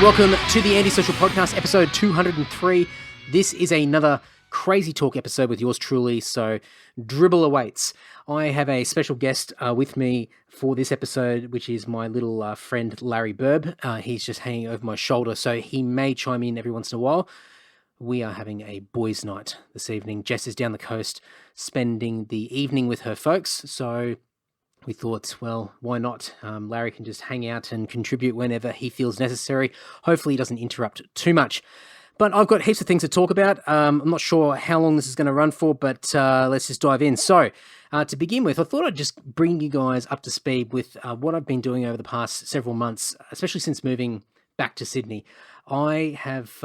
welcome to the Antisocial Podcast, episode 203. This is another crazy talk episode with yours truly, so dribble awaits. I have a special guest with me for this episode, which is my little friend Larry Burb. He's just hanging over my shoulder, so he may chime in every once in a while. We are having a boys' night this evening. Jess is down the coast spending the evening with her folks, so we thought, well, why not? Larry can just hang out and contribute whenever he feels necessary. Hopefully he doesn't interrupt too much. But I've got heaps of things to talk about. I'm not sure how long this is going to run for, but let's just dive in. So to begin with, I thought I'd just bring you guys up to speed with what I've been doing over the past several months, especially since moving back to Sydney. I have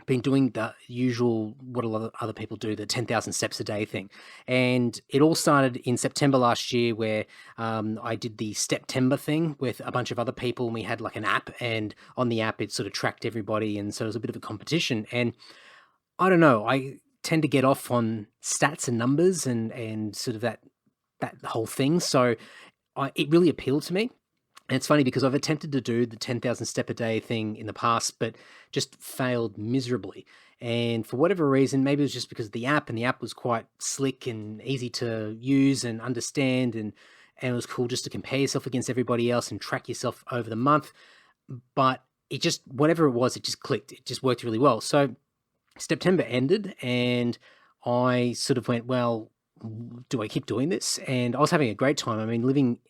been doing the usual, what a lot of other people do, the 10,000 steps a day thing. And it all started in September last year where I did the September thing with a bunch of other people, and we had like an app, and on the app it sort of tracked everybody, and so it was a bit of a competition. And I don't know, I tend to get off on stats and numbers and sort of that whole thing. So it really appealed to me. And it's funny because I've attempted to do the 10,000 step a day thing in the past, but just failed miserably. And for whatever reason, maybe it was just because of the app, and the app was quite slick and easy to use and understand. And it was cool just to compare yourself against everybody else and track yourself over the month. But it just, whatever it was, it just clicked. It just worked really well. So September ended and I sort of went, well, do I keep doing this? And I was having a great time. I mean, living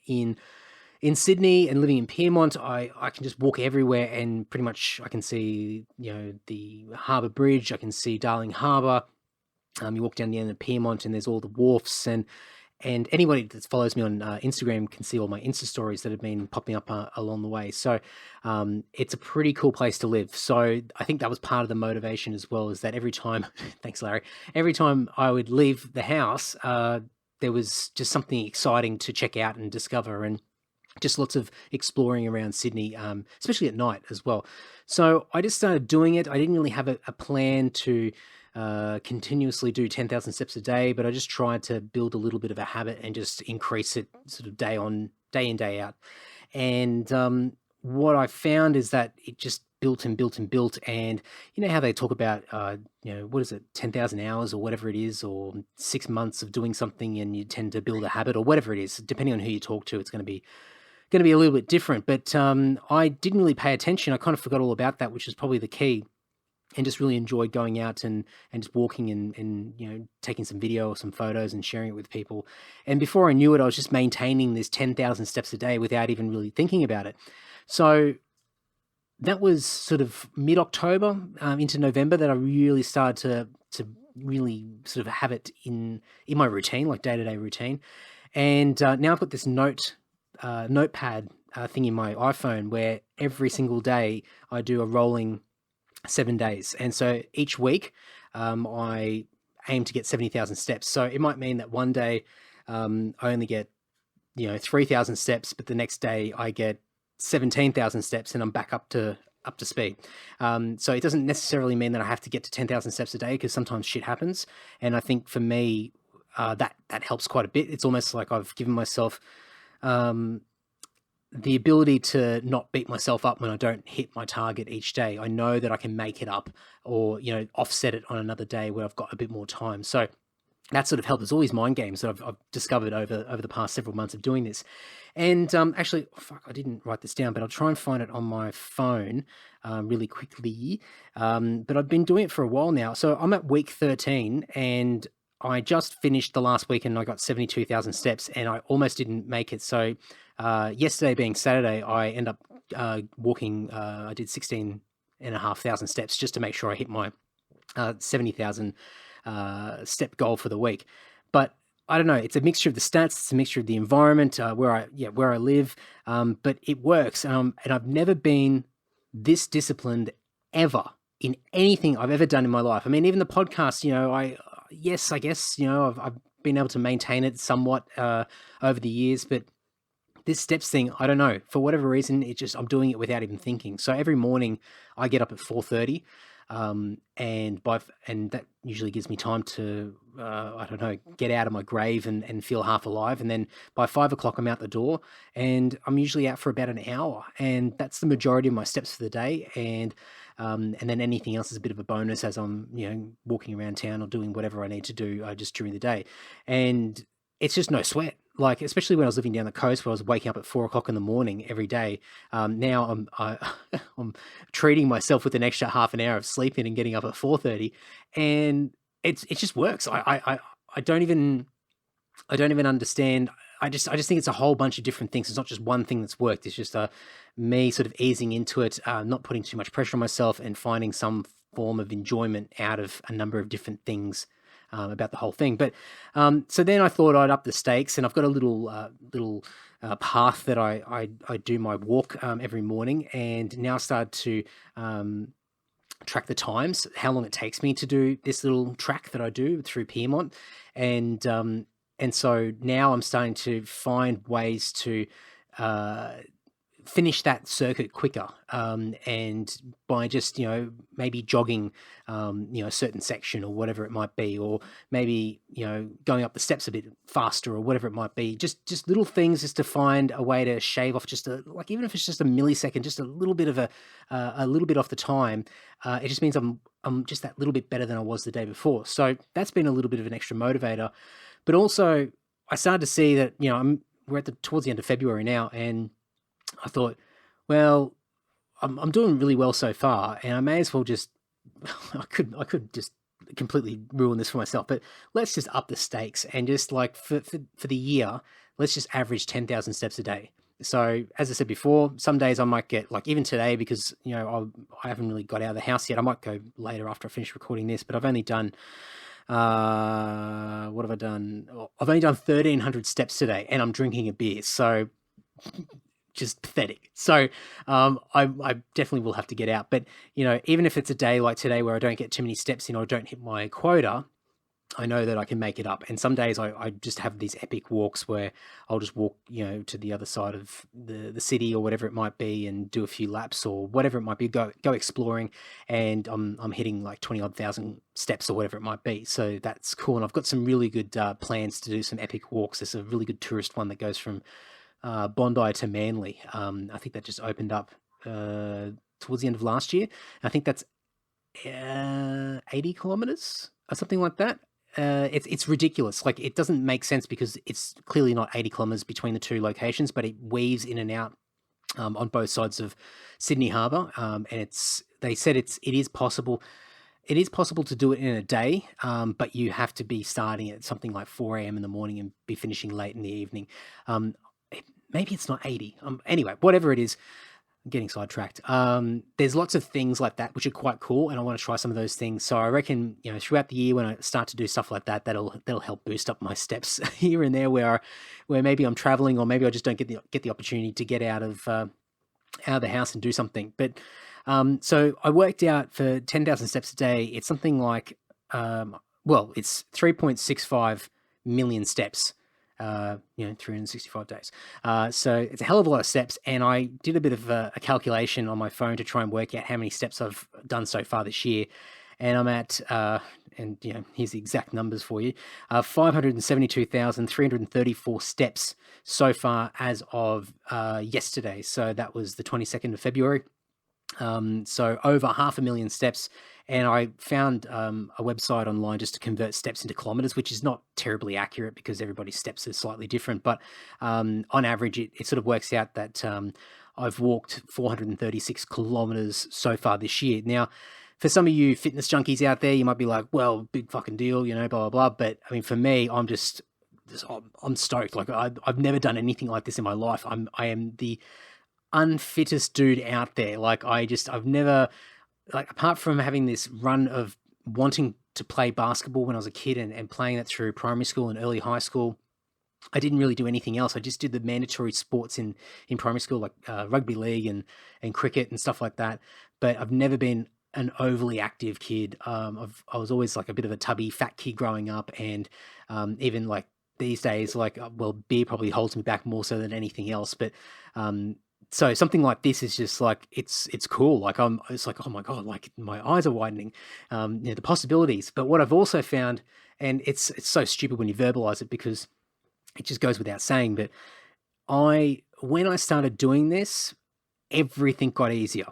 in Sydney and living in Pyrmont, I can just walk everywhere and pretty much I can see, the Harbour Bridge, I can see Darling Harbour. You walk down the end of Pyrmont and there's all the wharfs, and anybody that follows me on Instagram can see all my Insta stories that have been popping up along the way. So it's a pretty cool place to live. So I think that was part of the motivation as well, is that every time, thanks Larry, every time I would leave the house, there was just something exciting to check out and discover, and just lots of exploring around Sydney, especially at night as well. So I just started doing it. I didn't really have a plan to continuously do 10,000 steps a day, but I just tried to build a little bit of a habit and just increase it sort of day in, day out. And what I found is that it just built and built and built. And you know how they talk about, what is it, 10,000 hours or whatever it is, or 6 months of doing something and you tend to build a habit or whatever it is, depending on who you talk to, it's going to be a little bit different. But I didn't really pay attention. I kind of forgot all about that, which is probably the key, and just really enjoyed going out and just walking and taking some video or some photos and sharing it with people. And before I knew it, I was just maintaining this 10,000 steps a day without even really thinking about it. So that was sort of mid-October into November that I really started to really sort of have it in my routine, like day-to-day routine. And now I've got this notepad thing in my iPhone where every single day I do a rolling 7 days. And so each week I aim to get 70,000 steps. So it might mean that one day I only get 3,000 steps, but the next day I get 17,000 steps and I'm back up to speed. So it doesn't necessarily mean that I have to get to 10,000 steps a day, because sometimes shit happens. And I think for me that helps quite a bit. It's almost like I've given myself the ability to not beat myself up when I don't hit my target each day. I know that I can make it up or, offset it on another day where I've got a bit more time. So that sort of helps. There's all these mind games that I've discovered over the past several months of doing this. And actually, I didn't write this down, but I'll try and find it on my phone really quickly. But I've been doing it for a while now. So I'm at week 13 and I just finished the last week and I got 72,000 steps and I almost didn't make it. So yesterday being Saturday, I end up walking, I did 16,500 steps just to make sure I hit my 70,000 step goal for the week. But I don't know, it's a mixture of the stats, it's a mixture of the environment, where I live, but it works. And I've never been this disciplined ever in anything I've ever done in my life. I mean, even the podcast, I guess, I've been able to maintain it somewhat over the years, but this steps thing, I don't know, for whatever reason, I'm doing it without even thinking. So every morning I get up at 4:30. And that usually gives me time to I don't know, get out of my grave and feel half alive. And then by 5 o'clock I'm out the door, and I'm usually out for about an hour, and that's the majority of my steps for the day. And then anything else is a bit of a bonus as I'm, walking around town or doing whatever I need to do just during the day. And it's just no sweat. Like, especially when I was living down the coast, where I was waking up at 4 o'clock in the morning every day. Now I'm treating myself with an extra half an hour of sleeping and getting up at 4:30, and it just works. I don't even understand. I just think it's a whole bunch of different things. It's not just one thing that's worked. It's just me sort of easing into it, not putting too much pressure on myself, and finding some form of enjoyment out of a number of different things about the whole thing. But so then I thought I'd up the stakes, and I've got a little path that I do my walk every morning, and now I started to track the times, how long it takes me to do this little track that I do through Piedmont. And so now I'm starting to find ways to finish that circuit quicker, and by just maybe jogging a certain section or whatever it might be, or maybe going up the steps a bit faster or whatever it might be. Just little things, just to find a way to shave off just even if it's just a millisecond, just a little bit of a little bit off the time. It just means I'm just that little bit better than I was the day before. So that's been a little bit of an extra motivator. But also, I started to see that we're towards the end of February now, and I thought, well, I'm doing really well so far, and I may as well just I could just completely ruin this for myself, but let's just up the stakes, and just like for the year, let's just average 10,000 steps a day. So as I said before, some days I might get, like even today, because I haven't really got out of the house yet. I might go later after I finish recording this, but I've only done what have I done? I've only done 1,300 steps today, and I'm drinking a beer, so just pathetic. So I definitely will have to get out. But even if it's a day like today where I don't get too many steps in, or don't hit my quota, I know that I can make it up. And some days I just have these epic walks where I'll just walk, to the other side of the city or whatever it might be, and do a few laps or whatever it might be, go exploring, and I'm hitting like 20 odd thousand steps or whatever it might be. So that's cool. And I've got some really good plans to do some epic walks. There's a really good tourist one that goes from Bondi to Manly. I think that just opened up towards the end of last year. I think that's 80 kilometers or something like that. It's ridiculous. Like, it doesn't make sense because it's clearly not 80 kilometers between the two locations, but it weaves in and out on both sides of Sydney Harbour. And they said it is possible. It is possible to do it in a day, but you have to be starting at something like 4 a.m. in the morning and be finishing late in the evening. Maybe it's not 80. Anyway, whatever it is, I'm getting sidetracked. There's lots of things like that which are quite cool, and I want to try some of those things. So I reckon, throughout the year, when I start to do stuff like that, that'll help boost up my steps here and there, where maybe I'm traveling, or maybe I just don't get the opportunity to get out of the house and do something. But so I worked out for 10,000 steps a day, it's something like it's 3.65 million steps. 365 days. So it's a hell of a lot of steps. And I did a bit of a calculation on my phone to try and work out how many steps I've done so far this year. And I'm at, here's the exact numbers for you, 572,334 steps so far as of yesterday. So that was the 22nd of February. So over 500,000 steps. And I found a website online just to convert steps into kilometers, which is not terribly accurate because everybody's steps are slightly different. But on average, it sort of works out that I've walked 436 kilometers so far this year. Now, for some of you fitness junkies out there, you might be like, well, big fucking deal, blah, blah, blah. But I mean, for me, I'm stoked. Like, I've never done anything like this in my life. I am the unfittest dude out there. Like, I've never, like, apart from having this run of wanting to play basketball when I was a kid and playing that through primary school and early high school, I didn't really do anything else. I just did the mandatory sports in primary school, like rugby league and cricket and stuff like that. But I've never been an overly active kid. I was always like a bit of a tubby, fat kid growing up. And even like these days, like, beer probably holds me back more so than anything else. But So something like this is just like it's cool. Like it's like, oh my god, like my eyes are widening. The possibilities. But what I've also found, and it's so stupid when you verbalize it because it just goes without saying, but when I started doing this, everything got easier,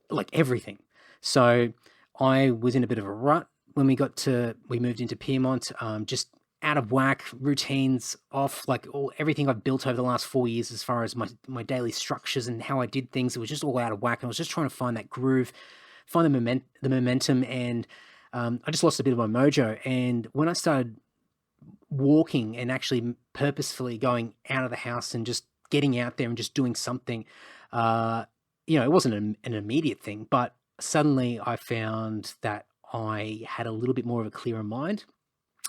like everything. So I was in a bit of a rut when we moved into Piedmont, just out of whack, routines off, like everything I've built over the last 4 years as far as my daily structures and how I did things, it was just all out of whack. And I was just trying to find that groove, find the momentum, and I just lost a bit of my mojo. And when I started walking and actually purposefully going out of the house and just getting out there and just doing something, it wasn't an immediate thing, but suddenly I found that I had a little bit more of a clearer mind.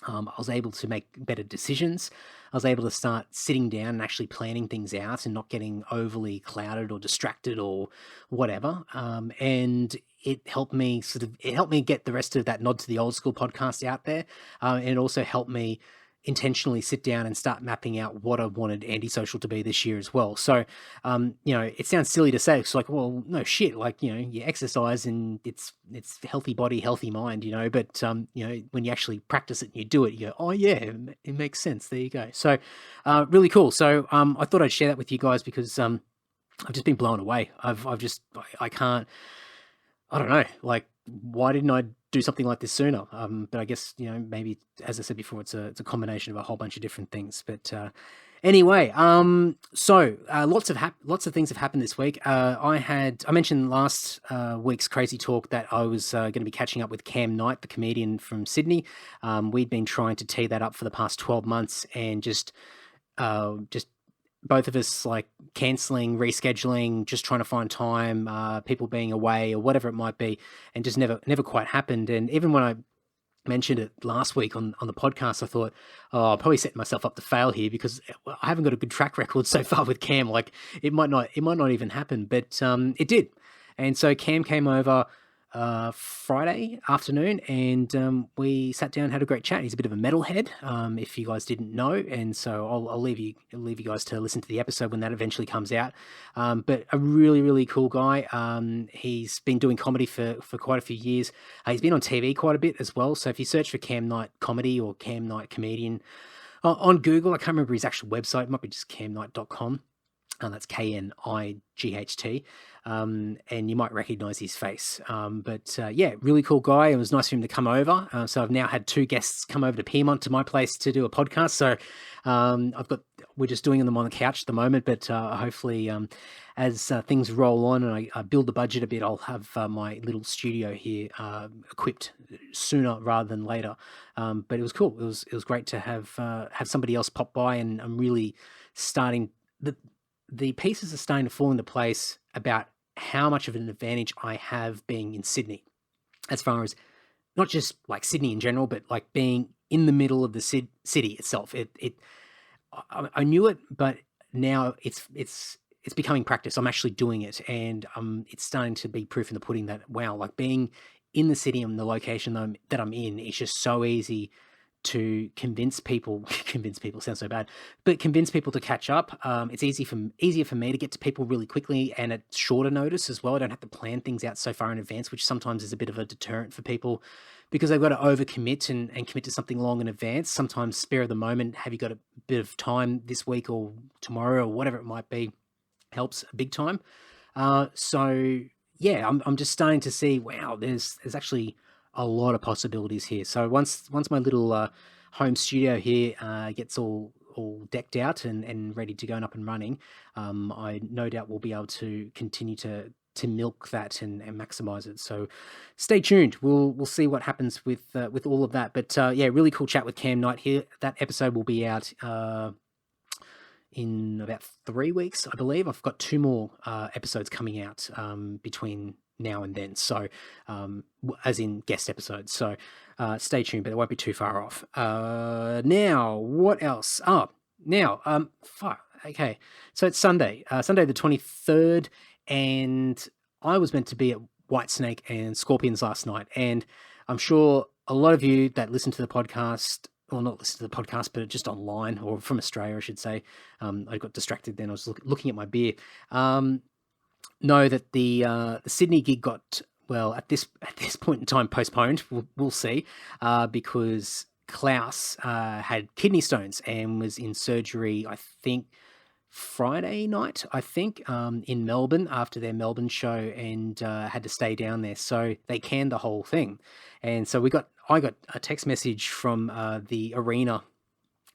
I was able to make better decisions. I was able to start sitting down and actually planning things out and not getting overly clouded or distracted or whatever. And it helped me get the rest of that Nod to the Old School podcast out there. And it also helped me intentionally sit down and start mapping out what I wanted Antisocial to be this year as well. So, it sounds silly to say. It's like, well, no shit. Like, you exercise and it's healthy body, healthy mind. But when you actually practice it and you do it, you go, oh yeah, it makes sense. There you go. So, really cool. So, I thought I'd share that with you guys because I've just been blown away. I can't. I don't know. Like, why didn't I do something like this sooner? But I guess, maybe, as I said before, it's a combination of a whole bunch of different things. But anyway, so lots of things have happened this week. I mentioned last week's Crazy Talk that I was going to be catching up with Cam Knight, the comedian from Sydney. We'd been trying to tee that up for the past 12 months and just both of us like cancelling, rescheduling, just trying to find time, people being away or whatever it might be, and just never quite happened. And even when I mentioned it last week on the podcast, I thought, oh, I'm probably setting myself up to fail here because I haven't got a good track record so far with Cam. Like it might not even happen, but it did. And so Cam came over Friday afternoon and we sat down, had a great chat. He's a bit of a metalhead, if you guys didn't know, and so I'll leave you guys to listen to the episode when that eventually comes out. But a really, really cool guy. He's been doing comedy for quite a few years. He's been on TV quite a bit as well. So if you search for Cam Knight Comedy or Cam Knight Comedian on Google, I can't remember his actual website. It might be just camknight.com. That's KNIGHT, and you might recognize his face. But really cool guy. It was nice for him to come over. So I've now had 2 guests come over to Piedmont to my place to do a podcast. So we're just doing them on the couch at the moment, but hopefully as things roll on and I build the budget a bit, I'll have my little studio here equipped sooner rather than later. But it was cool. It was great to have somebody else pop by, and I'm really starting the pieces are starting to fall into place about how much of an advantage I have being in Sydney, as far as not just like Sydney in general, but like being in the middle of the city itself. I knew it, but now it's becoming practice. I'm actually doing it, and it's starting to be proof in the pudding that wow, like being in the city and the location that I'm in, it's just so easy to convince people sounds so bad, but convince people to catch up. It's easier for me to get to people really quickly and at shorter notice as well. I don't have to plan things out so far in advance, which sometimes is a bit of a deterrent for people because they've got to overcommit and commit to something long in advance. Sometimes spare of the moment, have you got a bit of time this week or tomorrow or whatever it might be, helps big time. So yeah, I'm just starting to see, wow, there's actually a lot of possibilities here. So once my little home studio here gets all decked out and ready to go and up and running, I no doubt will be able to continue to milk that and maximize it. So stay tuned. We'll see what happens with all of that. But really cool chat with Cam Knight here. That episode will be out in about 3 weeks, I believe. I've got 2 more episodes coming out between now and then, so as in guest episodes, so stay tuned, but it won't be too far off. Now what else? Okay, so it's Sunday the 23rd, and I was meant to be at Whitesnake and Scorpions last night, and I'm sure a lot of you that listen to the podcast or not listen to the podcast, but just online, or from Australia, I should say. I got distracted then. I was looking at my beer. Know that the Sydney gig got, well, at this point in time, postponed. We'll see, because Klaus had kidney stones and was in surgery, I think, Friday night, in Melbourne after their Melbourne show, and had to stay down there. So they canned the whole thing. And so I got a text message from the arena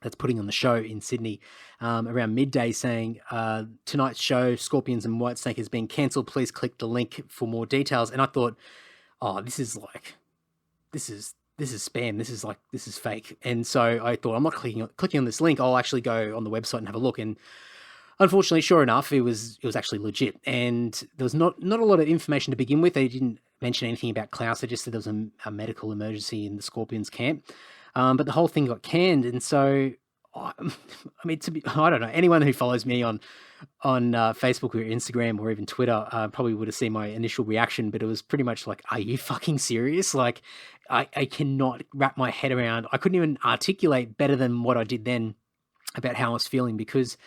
that's putting on the show in Sydney around midday saying, tonight's show, Scorpions and Whitesnake, has been cancelled. Please click the link for more details. And I thought, oh, this is spam. This is fake. And so I thought, I'm not clicking on this link. I'll actually go on the website and have a look. And unfortunately, sure enough, it was actually legit. And there was not a lot of information to begin with. They didn't mention anything about Klaus. They just said there was a medical emergency in the Scorpions camp. But the whole thing got canned. And so, I don't know, anyone who follows me on Facebook or Instagram or even Twitter probably would have seen my initial reaction, but it was pretty much like, are you fucking serious? Like, I cannot wrap my head around. I couldn't even articulate better than what I did then about how I was feeling, because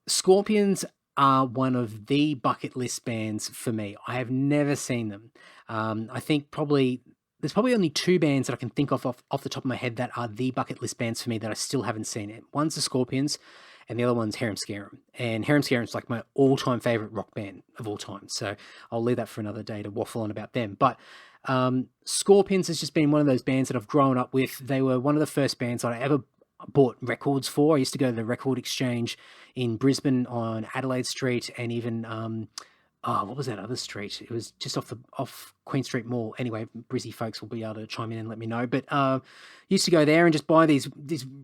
Scorpions are one of the bucket list bands for me. I have never seen them. I think there's probably only two bands that I can think of off the top of my head that are the bucket list bands for me that I still haven't seen it. One's the Scorpions, and the other one's Harum Scarum. And Harum Scarum's like my all-time favorite rock band of all time. So I'll leave that for another day to waffle on about them. But Scorpions has just been one of those bands that I've grown up with. They were one of the first bands that I ever bought records for. I used to go to the record exchange in Brisbane on Adelaide Street, and even what was that other street? It was just off Queen Street Mall. Anyway, Brizzy folks will be able to chime in and let me know. But used to go there and just buy these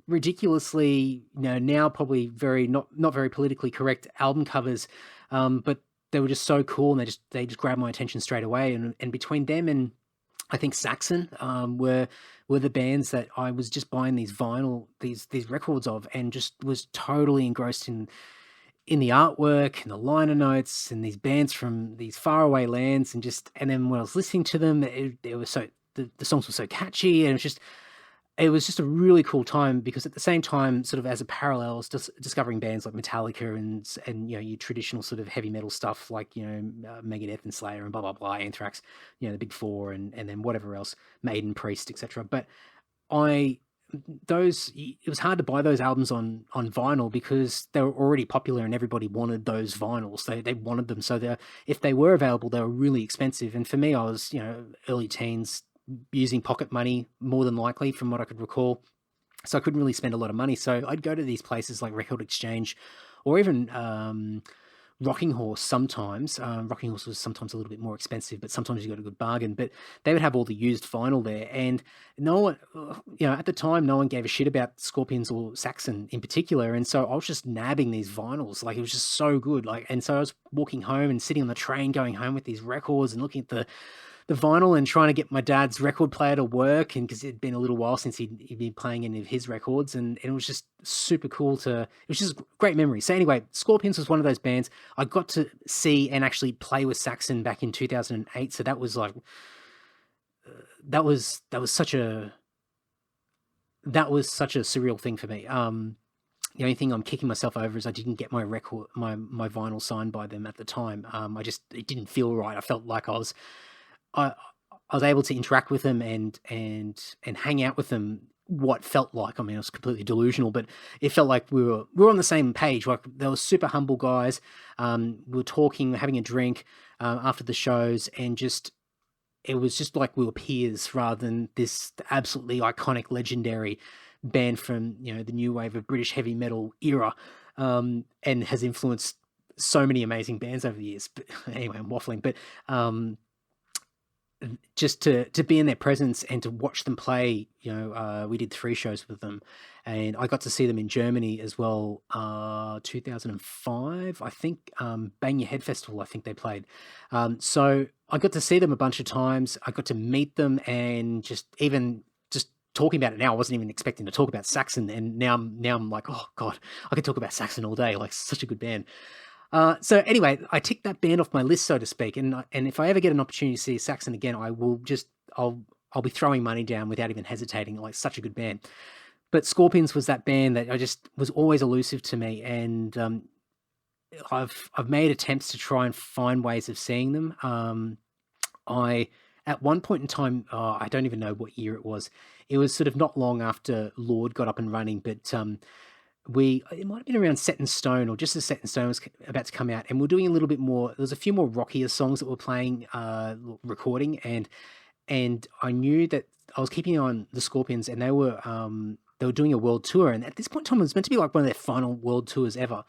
ridiculously, now probably not very politically correct album covers, but they were just so cool, and they just grabbed my attention straight away. And between them and I think Saxon were the bands that I was just buying these records of, and just was totally engrossed in the artwork and the liner notes and these bands from these faraway lands, and then when I was listening to them, the songs were so catchy, and it was just a really cool time, because at the same time, sort of as a parallel, I was discovering bands like Metallica and your traditional sort of heavy metal stuff like Megadeth and Slayer and blah blah blah, Anthrax, the big four, and then whatever else, Maiden, Priest, etc. But it was hard to buy those albums on vinyl, because they were already popular and everybody wanted those vinyls. They wanted them, so if they were available, they were really expensive. And for me, I was early teens, using pocket money more than likely, from what I could recall, so I couldn't really spend a lot of money. So I'd go to these places like Record Exchange, or even Rocking Horse sometimes. Rocking Horse was sometimes a little bit more expensive, but sometimes you got a good bargain. But they would have all the used vinyl there, and no one, at the time, no one gave a shit about Scorpions or Saxon in particular. And so I was just nabbing these vinyls, like it was just so good. And so I was walking home and sitting on the train going home with these records and looking at the vinyl and trying to get my dad's record player to work, and because it'd been a little while since he'd been playing any of his records, and it was just super cool it was just a great memory. So anyway, Scorpions was one of those bands I got to see and actually play with Saxon back in 2008. So that was like, that was such a surreal thing for me. The only thing I'm kicking myself over is I didn't get my vinyl signed by them at the time. It didn't feel right. I felt like I was able to interact with them and hang out with them. What felt like, I mean, it was completely delusional, but it felt like we were on the same page. Like, they were super humble guys. We were talking, having a drink after the shows, and it was just like we were peers rather than this absolutely iconic, legendary band from the new wave of British heavy metal era, and has influenced so many amazing bands over the years. But anyway, I'm waffling, but just to be in their presence and to watch them play, we did 3 shows with them, and I got to see them in Germany as well, 2005, I think. Bang Your Head Festival, I think they played. So I got to see them a bunch of times. I got to meet them, and just talking about it now, I wasn't even expecting to talk about Saxon, and now I'm like, oh god, I could talk about Saxon all day. Like, such a good band. So anyway, I ticked that band off my list, so to speak, and if I ever get an opportunity to see Saxon again, I'll be throwing money down without even hesitating. Like, such a good band. but Scorpions was that band that I just was always elusive to me, and I've made attempts to try and find ways of seeing them. I at one point in time, I don't even know what year it was. It was sort of not long after Lord got up and running, but it might have been around Set in Stone, or just as Set in Stone was about to come out, and we're doing a little bit more. There was a few more rockier songs that we're playing, recording, and I knew that I was keeping on the Scorpions, and they were doing a world tour, and at this point in time, it was meant to be like one of their final world tours ever.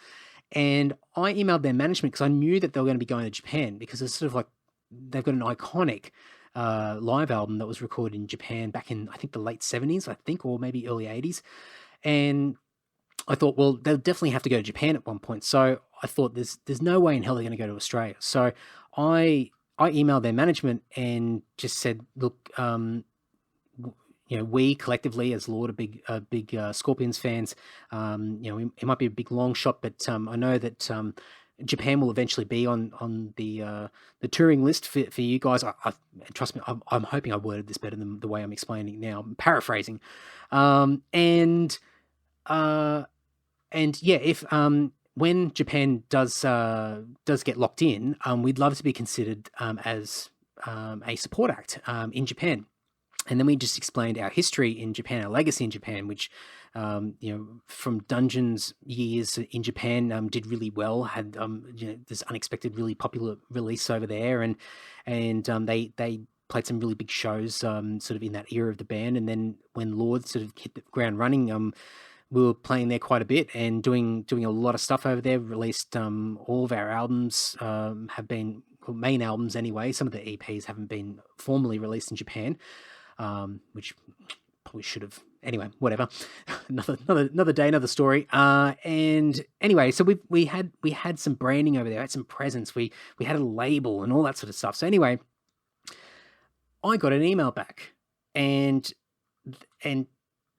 And I emailed their management because I knew that they were going to be going to Japan, because it's sort of like they've got an iconic live album that was recorded in Japan back in, I think, the late 70s, I think, or maybe early 80s. And I thought, well, they'll definitely have to go to Japan at one point. So I thought there's no way in hell they're going to go to Australia. So I emailed their management and just said, look, we collectively as Lord are big Scorpions fans. It might be a big long shot, but I know that Japan will eventually be on the touring list for you guys. Trust me, I'm hoping I worded this better than the way I'm explaining it now. I'm paraphrasing, and yeah, if when Japan does get locked in, we'd love to be considered as a support act in Japan. And then we just explained our history in Japan, our legacy in Japan, which, from Dungeon's years in Japan, did really well, had, this unexpected, really popular release over there. And they played some really big shows, sort of in that era of the band. And then when Lord sort of hit the ground running, we were playing there quite a bit and doing a lot of stuff over there. Released all of our albums, have been main albums anyway. Some of the EPs haven't been formally released in Japan. Which probably should have. Anyway, whatever. another day, another story. And anyway, so we had some branding over there. Had some presence. We had a label and all that sort of stuff. So anyway, I got an email back, and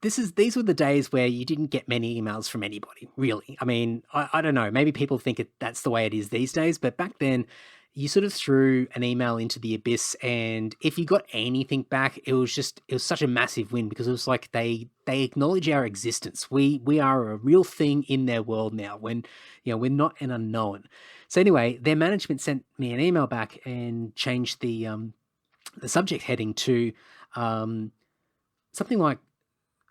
these were the days where you didn't get many emails from anybody, really. I mean, I don't know. Maybe people think that's the way it is these days, but back then, you sort of threw an email into the abyss, and if you got anything back, it was such a massive win, because it was like they acknowledge our existence. We are a real thing in their world now, when we're not an unknown. So anyway, their management sent me an email back and changed the subject heading to something like,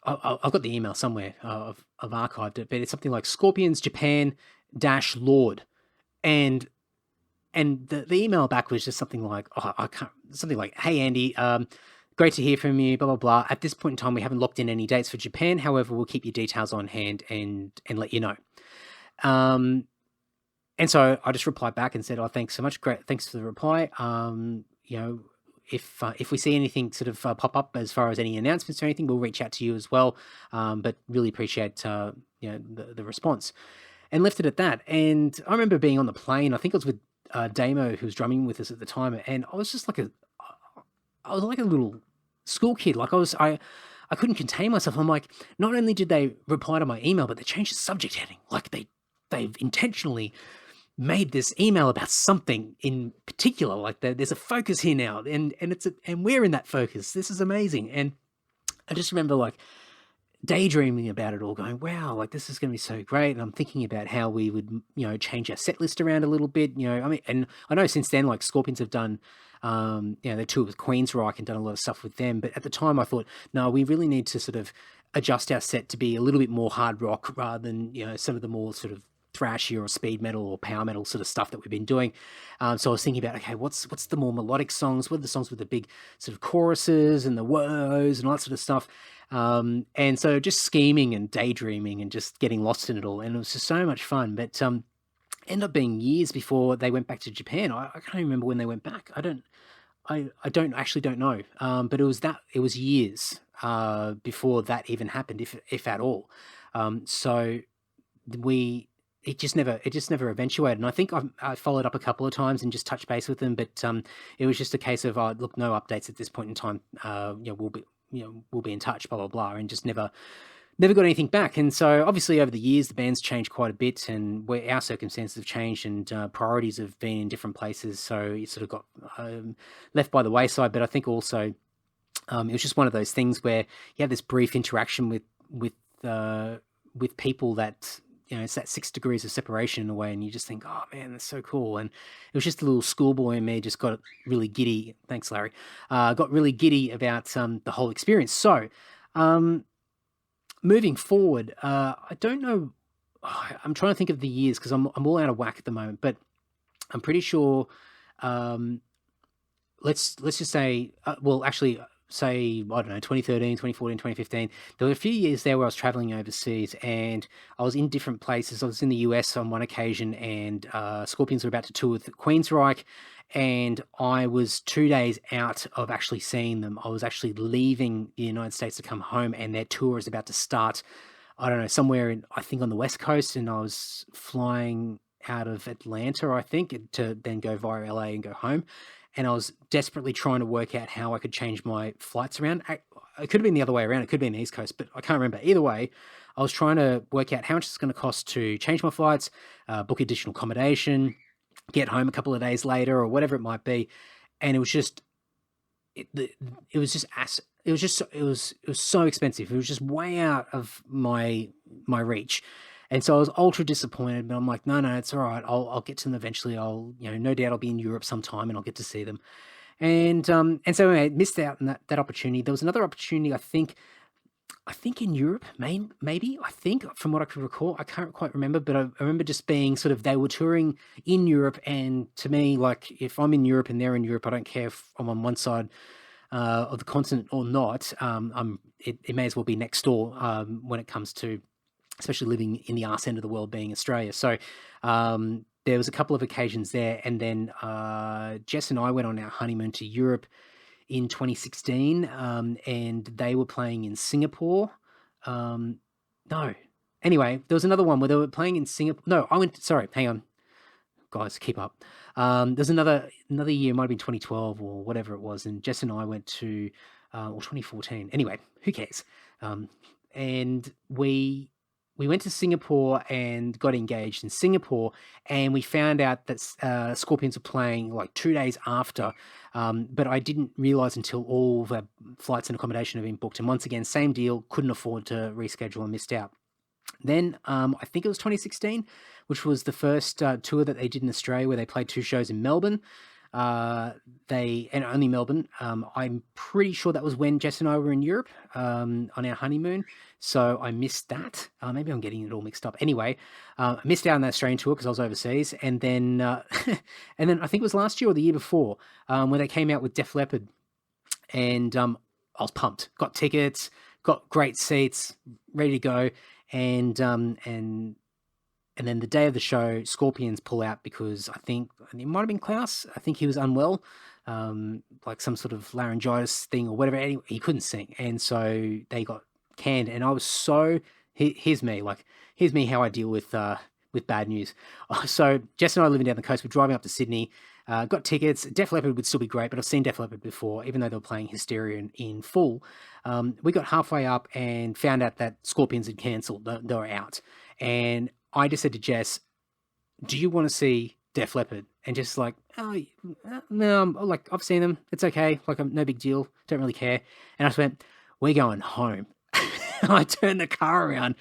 I've got the email somewhere. I've archived it, but it's something like Scorpions Japan - Lord, and the email back was just something like, hey Andy, great to hear from you, blah blah blah. At this point in time, we haven't locked in any dates for Japan. However, we'll keep your details on hand and let you know. And so I just replied back and said, oh, thanks so much, great, thanks for the reply. If we see anything sort of pop up as far as any announcements or anything, we'll reach out to you as well. But really appreciate the response, and left it at that. And I remember being on the plane. I think it was with Damo, who was drumming with us at the time, and I was just like I was like a little school kid. Like I couldn't contain myself. I'm like, not only did they reply to my email, but they changed the subject heading. Like they've intentionally made this email about something in particular. Like there's a focus here now, and we're in that focus. This is amazing. And I just remember like daydreaming about it all, going, wow, like this is going to be so great. And I'm thinking about how we would, change our set list around a little bit, and I know since then, like Scorpions have done, they toured with Queensryche and done a lot of stuff with them. But at the time I thought, no, we really need to sort of adjust our set to be a little bit more hard rock rather than, some of the more sort of thrashy or speed metal or power metal sort of stuff that we've been doing. So I was thinking about, okay, what's the more melodic songs? What are the songs with the big sort of choruses and the woes and all that sort of stuff? And so just scheming and daydreaming and just getting lost in it all. And it was just so much fun. But ended up being years before they went back to Japan. I can't remember when they went back. I don't know. But it was years before that even happened, if at all. So it just never eventuated. And I think I followed up a couple of times and just touched base with them, but it was just a case of, look, no updates at this point in time. We'll be in touch, blah blah blah, and just never got anything back. And so obviously over the years the band's changed quite a bit, and where our circumstances have changed, and priorities have been in different places, so it sort of got left by the wayside. But I think also it was just one of those things where you have this brief interaction with with people that, it's that 6 degrees of separation in a way, and you just think, oh man, that's so cool. And it was just a little schoolboy in me just got really giddy. Thanks, Larry. Got really giddy about the whole experience. So, moving forward, I don't know. I'm trying to think of the years because I'm all out of whack at the moment, but I'm pretty sure. Let's just say, actually, say, I don't know, 2013, 2014, 2015. There were a few years there where I was traveling overseas and I was in different places. I was in the US on one occasion, and Scorpions were about to tour with Queensryche, and I was 2 days out of actually seeing them. I was actually leaving the United States to come home, and their tour is about to start, I don't know, somewhere I think on the West Coast, and I was flying out of Atlanta, I think, to then go via LA and go home. And I was desperately trying to work out how I could change my flights around. It could have been the other way around. It could have been the East Coast, but I can't remember. Either way, I was trying to work out how much it's going to cost to change my flights, book additional accommodation, get home a couple of days later, or whatever it might be. And it was just, it was so expensive. It was just way out of my reach. And so I was ultra disappointed, but I'm like, no, it's all right. I'll get to them eventually. No doubt I'll be in Europe sometime and I'll get to see them. And so anyway, I missed out on that opportunity. There was another opportunity, I think in Europe, maybe, I think, from what I could recall. I can't quite remember, but I remember just being sort of, they were touring in Europe. And to me, like, if I'm in Europe and they're in Europe, I don't care if I'm on one side of the continent or not. It may as well be next door when it comes to, especially living in the arse end of the world, being Australia. So there was a couple of occasions there. And then Jess and I went on our honeymoon to Europe in 2016, and they were playing in Singapore. No. Anyway, there was another one where they were playing in Singapore. No, hang on. Guys, keep up. There's another year, it might have been 2012 or whatever it was, and Jess and I went to, or 2014. Anyway, who cares? And we went to Singapore and got engaged in Singapore, and we found out that Scorpions were playing like 2 days after, but I didn't realize until all the flights and accommodation had been booked. And once again, same deal, couldn't afford to reschedule and missed out. Then I think it was 2016, which was the first tour that they did in Australia, where they played 2 shows in Melbourne. And only Melbourne. I'm pretty sure that was when Jess and I were in Europe on our honeymoon. So I missed that. Maybe I'm getting it all mixed up. Anyway, I missed out on that Australian tour because I was overseas. And then and then I think it was last year or the year before when they came out with Def Leppard. And I was pumped. Got tickets, got great seats, ready to go. And then the day of the show, Scorpions pull out because I think it might have been Klaus. I think he was unwell, like some sort of laryngitis thing or whatever. Anyway, he couldn't sing, and so they got canned. And I was so here's me how I deal with bad news. So Jess and I living down the coast, we're driving up to Sydney. Got tickets. Def Leppard would still be great, but I've seen Def Leppard before, even though they were playing Hysteria in full. We got halfway up and found out that Scorpions had cancelled. They were out. And I just said to Jess, do you want to see Def Leppard? And just like, oh, no, like, I've seen them. It's okay. Like, no big deal. Don't really care. And I just went, we're going home. I turned the car around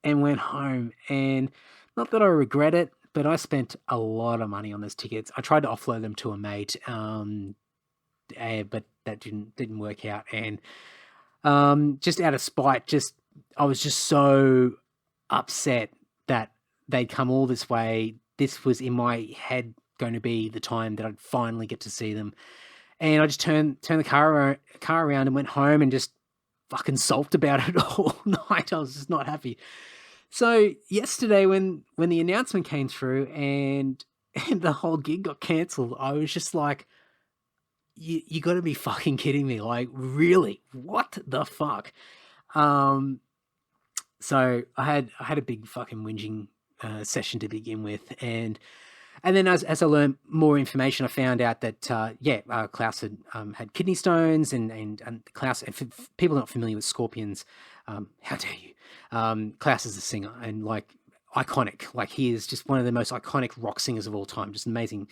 and went home. And not that I regret it, but I spent a lot of money on those tickets. I tried to offload them to a mate, but that didn't work out. And just out of spite, I was just so upset that they'd come all this way. This was in my head going to be the time that I'd finally get to see them. And I just turned the car around and went home and just fucking sulked about it all night. I was just not happy. So yesterday when the announcement came through and the whole gig got cancelled, I was just like, you got to be fucking kidding me. Like, really? What the fuck? So I had a big fucking whinging session to begin with. And then as I learned more information, I found out that, Klaus had kidney stones and Klaus, and for people not familiar with Scorpions, how dare you? Klaus is a singer and like iconic. Like, he is just one of the most iconic rock singers of all time. Just an amazing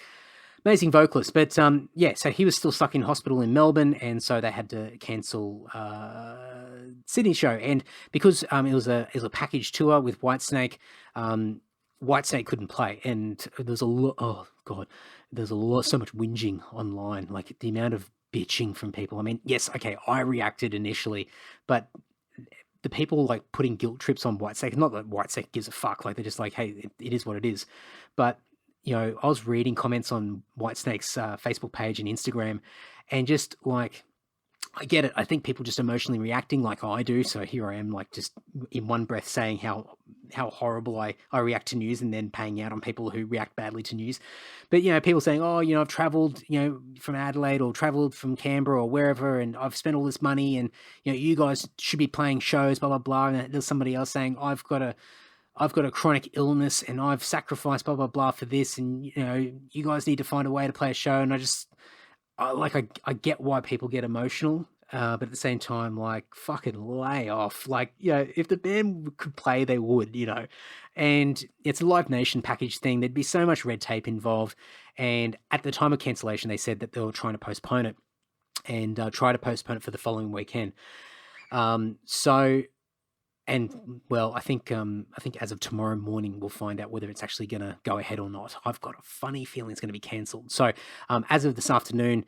amazing vocalist. But yeah, so he was still stuck in hospital in Melbourne, and so they had to cancel Sydney show. And because it was a package tour with Whitesnake, Whitesnake couldn't play, and there's a lot. Oh god, there's a lot, so much whinging online, like the amount of bitching from people. I mean, yes, okay, I reacted initially, but the people like putting guilt trips on Whitesnake, not that Whitesnake gives a fuck, like they're just like, hey, it is what it is. But you know, I was reading comments on Whitesnake's Facebook page and Instagram, and just like, I get it. I think people just emotionally reacting like I do. So here I am, like just in one breath saying how horrible I react to news, and then paying out on people who react badly to news. But you know, people saying, oh, you know, I've travelled, you know, from Adelaide or travelled from Canberra or wherever, and I've spent all this money, and you know, you guys should be playing shows, blah blah blah. And there's somebody else saying, I've got a chronic illness and I've sacrificed blah blah blah for this, and you know, you guys need to find a way to play a show. And I get why people get emotional, but at the same time, like, fucking lay off. Like, you know, if the band could play, they would, you know. And it's a Live Nation package thing. There'd be so much red tape involved. And at the time of cancellation, they said that they were trying to postpone it and try to postpone it for the following weekend. And well, I think as of tomorrow morning, we'll find out whether it's actually going to go ahead or not. I've got a funny feeling it's going to be cancelled. So as of this afternoon,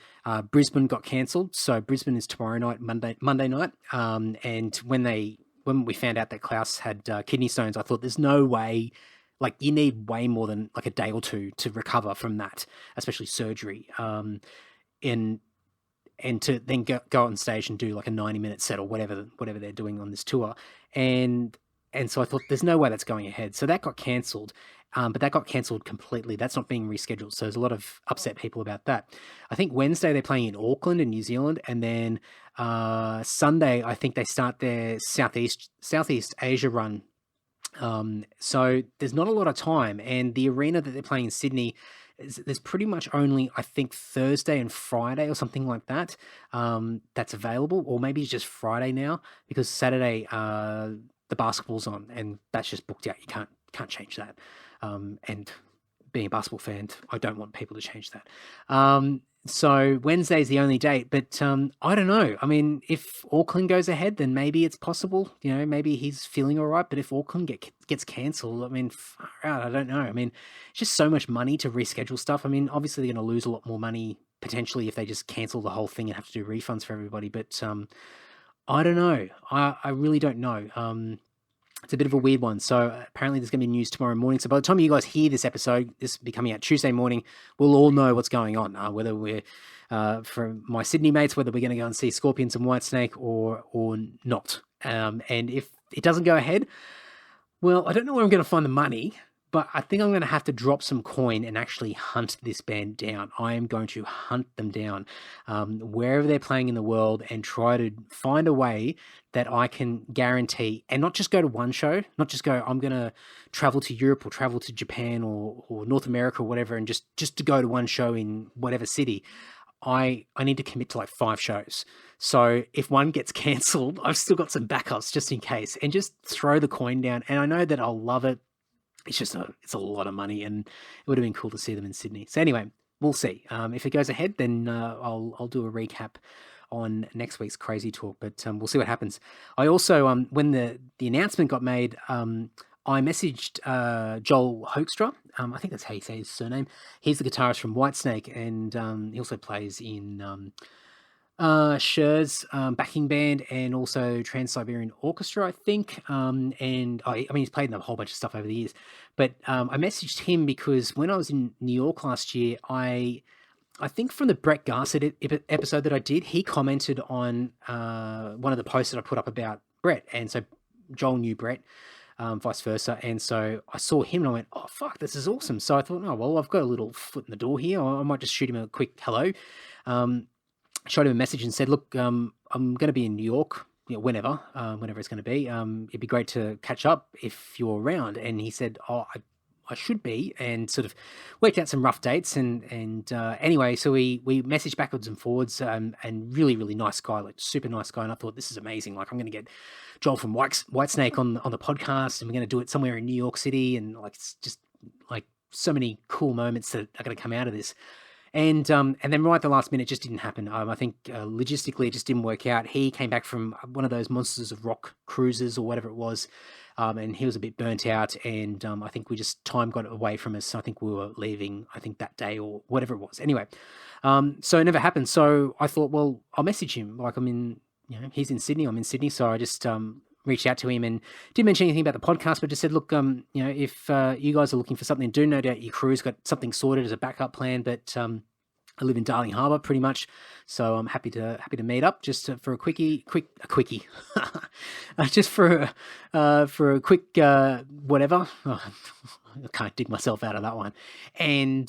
Brisbane got cancelled. So Brisbane is tomorrow night, Monday night. And when we found out that Klaus had kidney stones, I thought there's no way. Like, you need way more than like a day or two to recover from that, especially surgery. And to then go on stage and do like a 90-minute set or whatever they're doing on this tour. And so I thought there's no way that's going ahead. So that got cancelled, but that got cancelled completely. That's not being rescheduled. So there's a lot of upset people about that. I think Wednesday they're playing in Auckland in New Zealand, and then Sunday I think they start their Southeast Asia run. So there's not a lot of time, and the arena that they're playing in Sydney, there's pretty much only, I think, Thursday and Friday or something like that that's available, or maybe it's just Friday now, because Saturday the basketball's on, and that's just booked out. You can't change that. And being a basketball fan, I don't want people to change that. So Wednesday's the only date, but I don't know. I mean, if Auckland goes ahead, then maybe it's possible. You know, maybe he's feeling all right. But if Auckland gets cancelled, I mean, far out, I don't know. I mean, it's just so much money to reschedule stuff. I mean, obviously they're going to lose a lot more money potentially if they just cancel the whole thing and have to do refunds for everybody. But I don't know. I really don't know. It's a bit of a weird one. So apparently there's going to be news tomorrow morning. So by the time you guys hear this episode, this will be coming out Tuesday morning, we'll all know what's going on. Whether we're, for my Sydney mates, whether we're going to go and see Scorpions and Whitesnake or not. And if it doesn't go ahead, well, I don't know where I'm going to find the money, but I think I'm going to have to drop some coin and actually hunt this band down. I am going to hunt them down wherever they're playing in the world and try to find a way that I can guarantee, and not just go to one show, not just go, I'm going to travel to Europe or travel to Japan or North America or whatever, and just to go to one show in whatever city. I need to commit to like 5 shows. So if one gets cancelled, I've still got some backups just in case, and just throw the coin down. And I know that I'll love it. It's just it's a lot of money, and it would have been cool to see them in Sydney. So anyway, we'll see. If it goes ahead, then I'll do a recap on next week's Crazy Talk, but we'll see what happens. I also, when the announcement got made, I messaged Joel Hoekstra. I think that's how you say his surname. He's the guitarist from Whitesnake, and he also plays in Scher's backing band, and also Trans-Siberian Orchestra, I think. And I mean, he's played in a whole bunch of stuff over the years. But I messaged him because when I was in New York last year, I think from the Brett Garsett episode that I did, he commented on one of the posts that I put up about Brett. And so Joel knew Brett, vice versa. And so I saw him and I went, oh, fuck, this is awesome. So I thought, oh, well, I've got a little foot in the door here. I might just shoot him a quick hello. Shot him a message and said, look, I'm going to be in New York, you know, whenever it's going to be. It'd be great to catch up if you're around. And he said, oh, I should be, and sort of worked out some rough dates. And anyway, so we messaged backwards and forwards, and really, really nice guy, like super nice guy. And I thought, this is amazing. Like, I'm going to get Joel from Whitesnake on the podcast, and we're going to do it somewhere in New York City. And like, it's just like so many cool moments that are going to come out of this. And then right at the last minute, it just didn't happen. I think logistically, it just didn't work out. He came back from one of those Monsters of Rock cruises or whatever it was, and he was a bit burnt out. And I think time got away from us. I think we were leaving, I think that day or whatever it was. Anyway, so it never happened. So I thought, well, I'll message him. Like, he's in Sydney, I'm in Sydney. So I just reached out to him and didn't mention anything about the podcast, but just said, look, if you guys are looking for something to do, no doubt your crew's got something sorted as a backup plan, but I live in Darling Harbour pretty much, so I'm happy to meet up just for a quickie, just for a quick whatever. Oh, I can't dig myself out of that one. And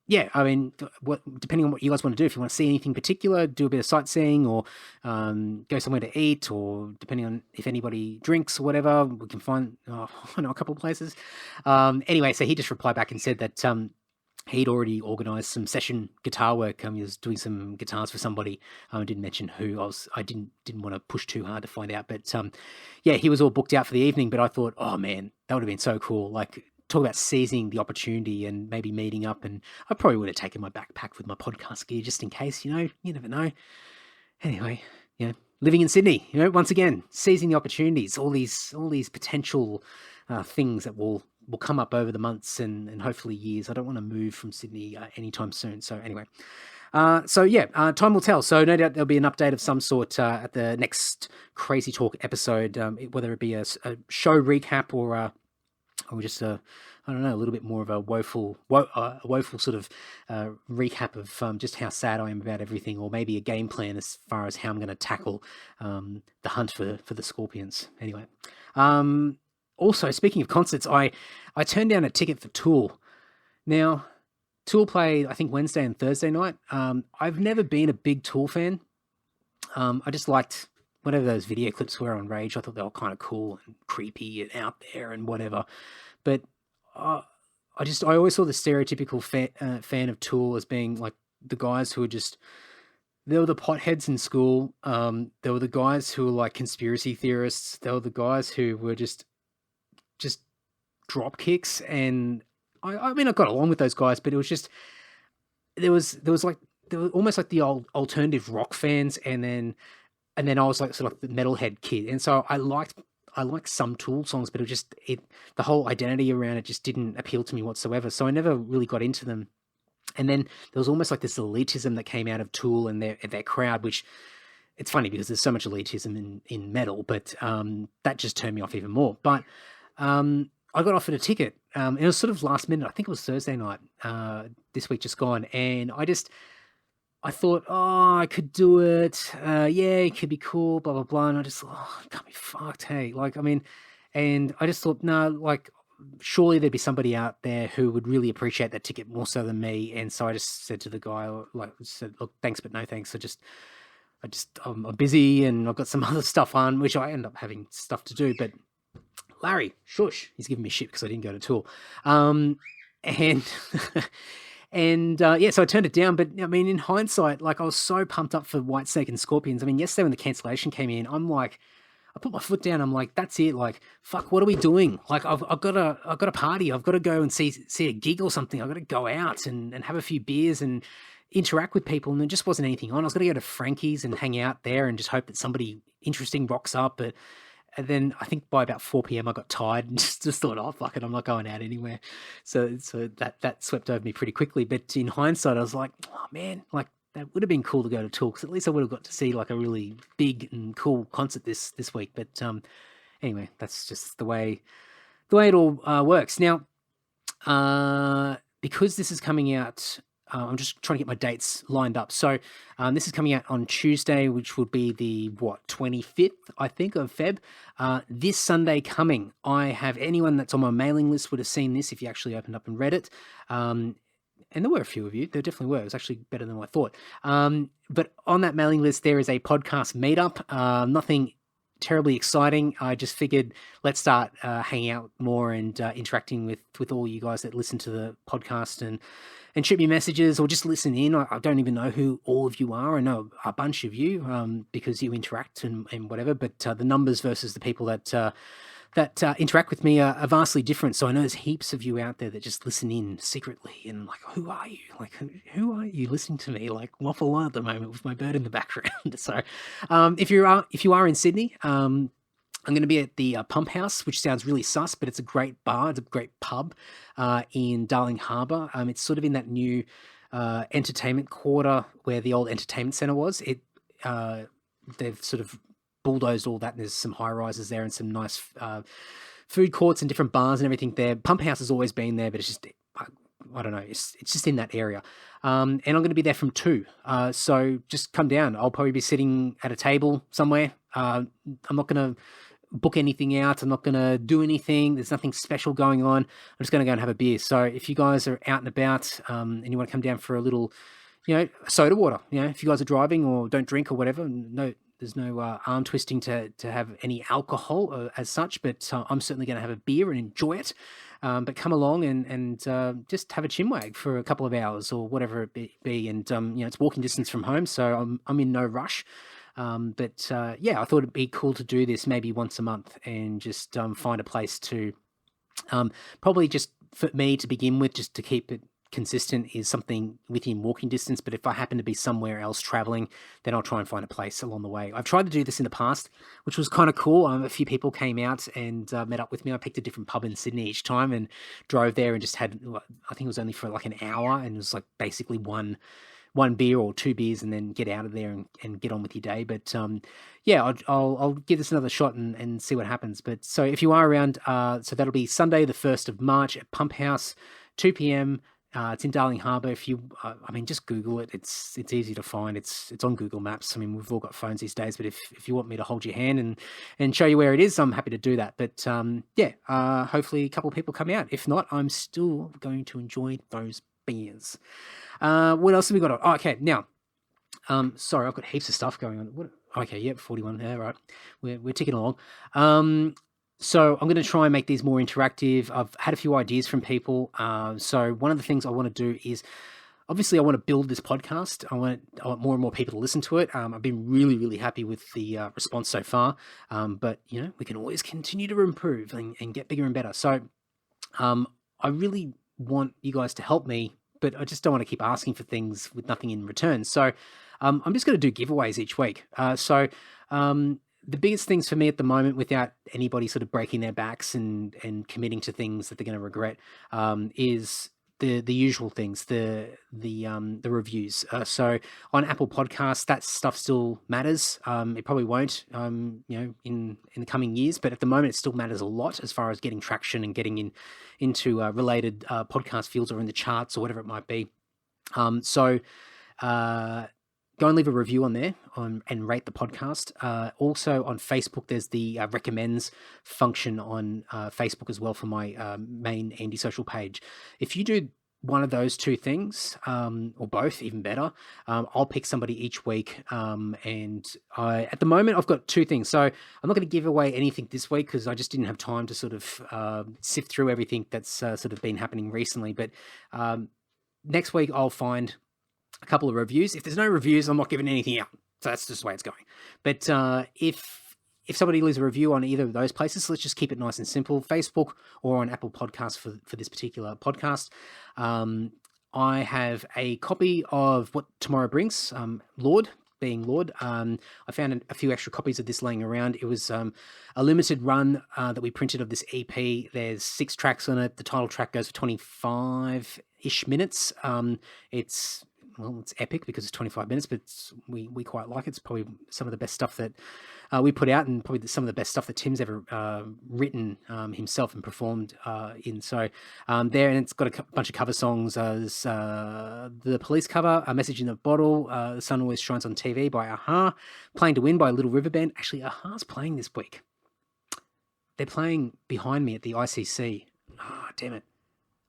depending on what you guys want to do, if you want to see anything particular, do a bit of sightseeing or go somewhere to eat, or depending on if anybody drinks or whatever, we can find I know a couple of places. Anyway, so he just replied back and said that he'd already organised some session guitar work. He was doing some guitars for somebody. I didn't mention who. I didn't want to push too hard to find out. But he was all booked out for the evening. But I thought, oh man, that would have been so cool. Like, talk about seizing the opportunity and maybe meeting up. And I probably would have taken my backpack with my podcast gear just in case. You never know. Anyway, living in Sydney. Once again, seizing the opportunities. All these potential things that will come up over the months and hopefully years. I don't want to move from Sydney anytime soon. So anyway, time will tell. So no doubt there'll be an update of some sort at the next Crazy Talk episode, whether it be a show recap or just a little bit more of a woeful sort of recap of just how sad I am about everything, or maybe a game plan as far as how I'm going to tackle the hunt for the scorpions. Anyway. Also, speaking of concerts, I turned down a ticket for Tool. Now, Tool played, I think, Wednesday and Thursday night. I've never been a big Tool fan. I just liked whatever those video clips were on Rage. I thought they were kind of cool and creepy and out there and whatever. But I always saw the stereotypical fan of Tool as being like the guys who were they were the potheads in school. They were the guys who were like conspiracy theorists. They were the guys who were just drop kicks, and I got along with those guys, but it was just there was almost like the old alternative rock fans, and then I was like sort of the metalhead kid, and so I liked some Tool songs, but the whole identity around it just didn't appeal to me whatsoever. So I never really got into them. And then there was almost like this elitism that came out of Tool and their crowd, which it's funny because there's so much elitism in metal, but that just turned me off even more. But I got offered a ticket. It was sort of last minute. I think it was Thursday night, this week just gone. And I thought, I could do it. It could be cool, blah, blah, blah. And I just thought, it can't be fucked, hey. And I just thought, no, surely there'd be somebody out there who would really appreciate that ticket more so than me. And so I just said to the guy, look, thanks, but no thanks. I'm busy and I've got some other stuff on, which I end up having stuff to do. But Larry, shush, he's giving me shit because I didn't go to Tool. So I turned it down. But I mean, in hindsight, I was so pumped up for Whitesnake and Scorpions. I mean, yesterday when the cancellation came in, I'm like, I put my foot down. I'm like, that's it. Fuck, what are we doing? I've got a party. I've got to go and see a gig or something. I've got to go out and have a few beers and interact with people. And there just wasn't anything on. I was going to go to Frankie's and hang out there and just hope that somebody interesting rocks up. And then I think by about 4 p.m. I got tired and just thought, oh, fuck it, I'm not going out anywhere. So that swept over me pretty quickly. But in hindsight, I was like, oh man, that would have been cool to go to Tool, because at least I would have got to see a really big and cool concert this week. But anyway, that's just the way it all works. Now, because this is coming out, I'm just trying to get my dates lined up. So this is coming out on Tuesday, which would be the 25th, I think, of Feb. This Sunday coming, I have anyone that's on my mailing list would have seen this if you actually opened up and read it. And there were a few of you. There definitely were. It was actually better than I thought. But on that mailing list, there is a podcast meetup. Nothing terribly exciting. I just figured let's start hanging out more and interacting with all you guys that listen to the podcast and shoot me messages or just listen in. I don't even know who all of you are. I know a bunch of you because you interact and whatever. But the numbers versus the people that that interact with me are vastly different. So I know there's heaps of you out there that just listen in secretly and like, who are you? Like, who are you listening to me? Like waffle on at the moment with my bird in the background. So if you are in Sydney, I'm going to be at the Pump House, which sounds really sus, but it's a great bar. It's a great pub in Darling Harbour. It's sort of in that new entertainment quarter where the old entertainment centre was. They've sort of bulldozed all that, and there's some high rises there and some nice food courts and different bars and everything there. Pump House has always been there, but it's just, I don't know, it's just in that area. And I'm going to be there from 2. So just come down. I'll probably be sitting at a table somewhere. I'm not going to book anything out. I'm not going to do anything. There's nothing special going on. I'm just going to go and have a beer. So if you guys are out and about and you want to come down for a little, soda water, if you guys are driving or don't drink or whatever, there's no arm twisting to have any alcohol as such, but I'm certainly going to have a beer and enjoy it. But come along and just have a chinwag for a couple of hours or whatever it be. And, it's walking distance from home, so I'm in no rush. But I thought it'd be cool to do this maybe once a month and just find a place to probably just for me to begin with, just to keep it consistent, is something within walking distance. But if I happen to be somewhere else traveling, then I'll try and find a place along the way. I've tried to do this in the past, which was kind of cool. A few people came out and met up with me. I picked a different pub in Sydney each time and drove there and just had, I think it was only for like an hour, and it was like basically one beer or 2 beers and then get out of there and get on with your day. But I'll give this another shot and see what happens. But so if you are around, so that'll be Sunday the 1st of March at Pump House, 2 p.m. It's in Darling Harbour. If you, just Google it. It's easy to find. It's on Google Maps. I mean, we've all got phones these days. But if you want me to hold your hand and show you where it is, I'm happy to do that. But hopefully a couple of people come out. If not, I'm still going to enjoy those beers. What else have we got? Oh, okay, now, sorry, I've got heaps of stuff going on. Okay, yep, 41. Yeah, right. We're ticking along. So I'm going to try and make these more interactive. I've had a few ideas from people. So one of the things I want to do is, obviously, I want to build this podcast. I want more and more people to listen to it. I've been really, really happy with the response so far. But, we can always continue to improve and get bigger and better. So I really want you guys to help me, but I just don't want to keep asking for things with nothing in return. So I'm just going to do giveaways each week. The biggest things for me at the moment, without anybody sort of breaking their backs and committing to things that they're going to regret, is the usual things, the reviews. So on Apple Podcasts, that stuff still matters. It probably won't, in the coming years, but at the moment it still matters a lot as far as getting traction and getting into related podcast fields or in the charts or whatever it might be. Go and leave a review on there and rate the podcast. Also on Facebook, there's the recommends function on Facebook as well for my main Andy social page. If you do one of those 2 things, or both, even better, I'll pick somebody each week. And at the moment, I've got 2 things. So I'm not going to give away anything this week because I just didn't have time to sort of sift through everything that's sort of been happening recently. But next week, I'll find a couple of reviews. If there's no reviews, I'm not giving anything out. So that's just the way it's going. But if somebody leaves a review on either of those places, let's just keep it nice and simple, Facebook or on Apple Podcasts for this particular podcast. I have a copy of What Tomorrow Brings, Lord, being Lord. I found a few extra copies of this laying around. It was a limited run that we printed of this EP. There's 6 tracks on it. The title track goes for 25-ish minutes. It's epic because it's 25 minutes, but we quite like it. It's probably some of the best stuff that we put out, and probably some of the best stuff that Tim's ever written himself and performed in. So there, and it's got a bunch of cover songs. There's the Police cover, A Message in a Bottle, The Sun Always Shines on TV by Aha, Playing to Win by Little River Band. Actually, Aha's playing this week. They're playing behind me at the ICC. Oh, damn it.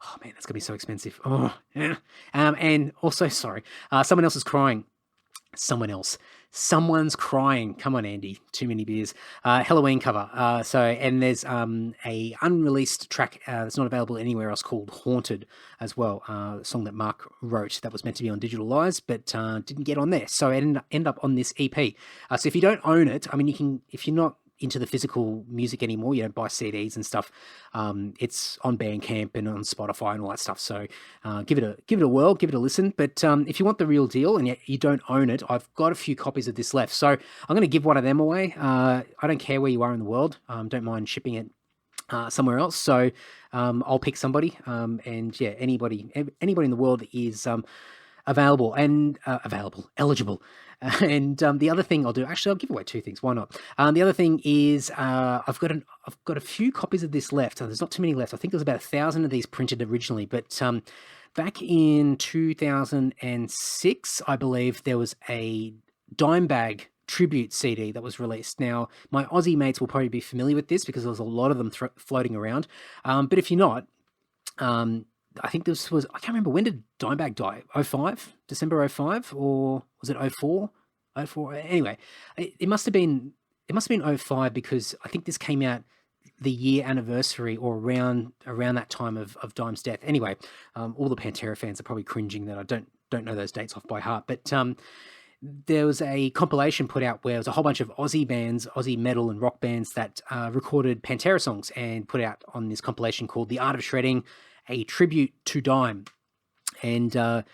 Oh, man, that's going to be so expensive. Oh, yeah. And also, sorry, someone else is crying. Someone's crying. Come on, Andy. Too many beers. Halloween cover. And there's a unreleased track that's not available anywhere else called Haunted as well. A song that Mark wrote that was meant to be on Digital Lies, but didn't get on there. So it ended up on this EP. So if you don't own it, I mean, you can, if you're not into the physical music anymore, you don't buy CDs and stuff. It's on Bandcamp and on Spotify and all that stuff. So give it a whirl, give it a listen. But if you want the real deal and you don't own it, I've got a few copies of this left. So I'm going to give one of them away. I don't care where you are in the world. Don't mind shipping it somewhere else. So I'll pick somebody. And yeah, anybody in the world is eligible. And the other thing I'll do, actually, I'll give away two things. Why not? The other thing is I've got a few copies of this left. There's not too many left. I think there's about 1,000 of these printed originally, but back in 2006, I believe there was a Dimebag tribute CD that was released. Now, my Aussie mates will probably be familiar with this because there was a lot of them floating around. But if you're not, I think this was, I can't remember, when did Dimebag die? 05? December 05? Or was it 04? 04? Anyway, it must have been 05 because I think this came out the year anniversary or around that time of Dime's death. Anyway, all the Pantera fans are probably cringing that I don't know those dates off by heart. But there was a compilation put out where it was a whole bunch of Aussie bands, Aussie metal and rock bands that recorded Pantera songs and put out on this compilation called The Art of Shredding, a tribute to Dime. And the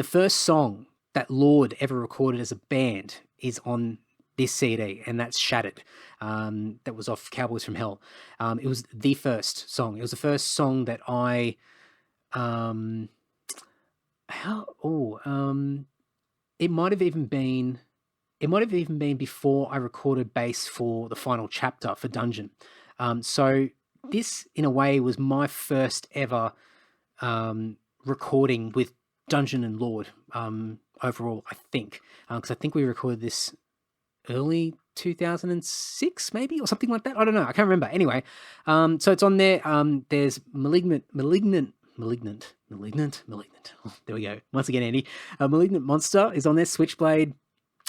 first song that Lord ever recorded as a band is on this CD, and that's Shattered. That was off Cowboys from Hell. It was the first song. It was the first song that I... it might have even been before I recorded bass for the final chapter for Dungeon. So this, in a way, was my first ever recording with Dungeon and Lord overall, I think. Because I think we recorded this early 2006, maybe, or something like that. I don't know. I can't remember. Anyway, so it's on there. There's Malignant. Oh, there we go. Once again, Andy. Malignant Monster is on there. Switchblade,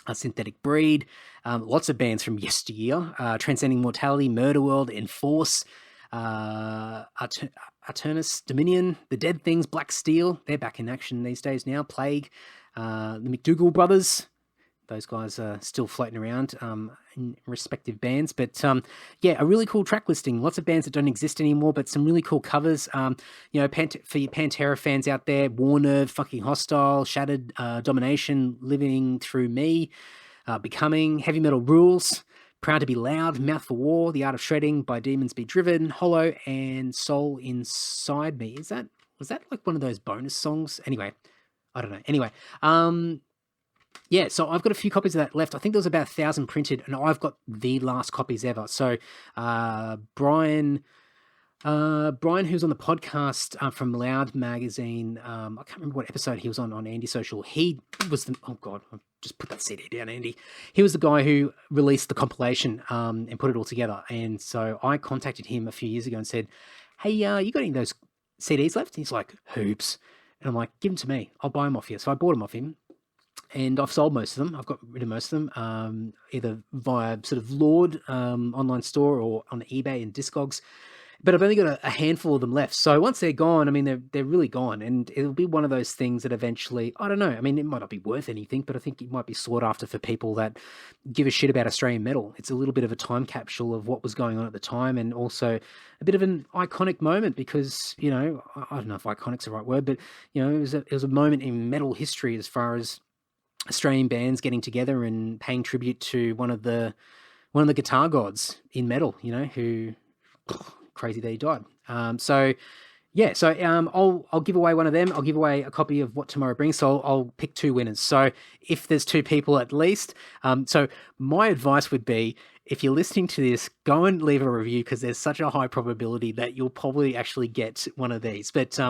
a Synthetic Breed, lots of bands from yesteryear. Transcending Mortality, Murder World, Enforce, Arturnus, Dominion, The Dead Things, Black Steel. They're back in action these days now. Plague, the McDougall Brothers. Those guys are still floating around in respective bands. But yeah, a really cool track listing. Lots of bands that don't exist anymore, but some really cool covers. For your Pantera fans out there, War Nerve, Fucking Hostile, Shattered, Domination, Living Through Me, Becoming, Heavy Metal Rules, Proud to Be Loud, Mouth for War, The Art of Shredding, By Demons Be Driven, Hollow, and Soul Inside Me. Was that like one of those bonus songs? Anyway, I don't know. Anyway, yeah, so I've got a few copies of that left. I think there was about 1,000 printed, and I've got the last copies ever. So Brian, who's on the podcast from Loud Magazine, I can't remember what episode he was on Andy Social. He was the, oh God, I've just put that CD down, Andy. He was the guy who released the compilation and put it all together. And so I contacted him a few years ago and said, hey, you got any of those CDs left? And he's like, hoops. And I'm like, give them to me. I'll buy them off you. So I bought them off him. And I've sold most of them. I've got rid of most of them, either via sort of Lord online store or on eBay and Discogs. But I've only got a handful of them left. So once they're gone, I mean, they're really gone. And it'll be one of those things that eventually, I don't know, I mean, it might not be worth anything, but I think it might be sought after for people that give a shit about Australian metal. It's a little bit of a time capsule of what was going on at the time, and also a bit of an iconic moment because, I don't know if iconic's the right word, but, it was a moment in metal history as far as Australian bands getting together and paying tribute to one of the guitar gods in metal, who crazy that he died. So I'll give away one of them. I'll give away a copy of What Tomorrow Brings. So I'll pick two winners. So if there's two people at least, so my advice would be, if you're listening to this, go and leave a review because there's such a high probability that you'll probably actually get one of these. But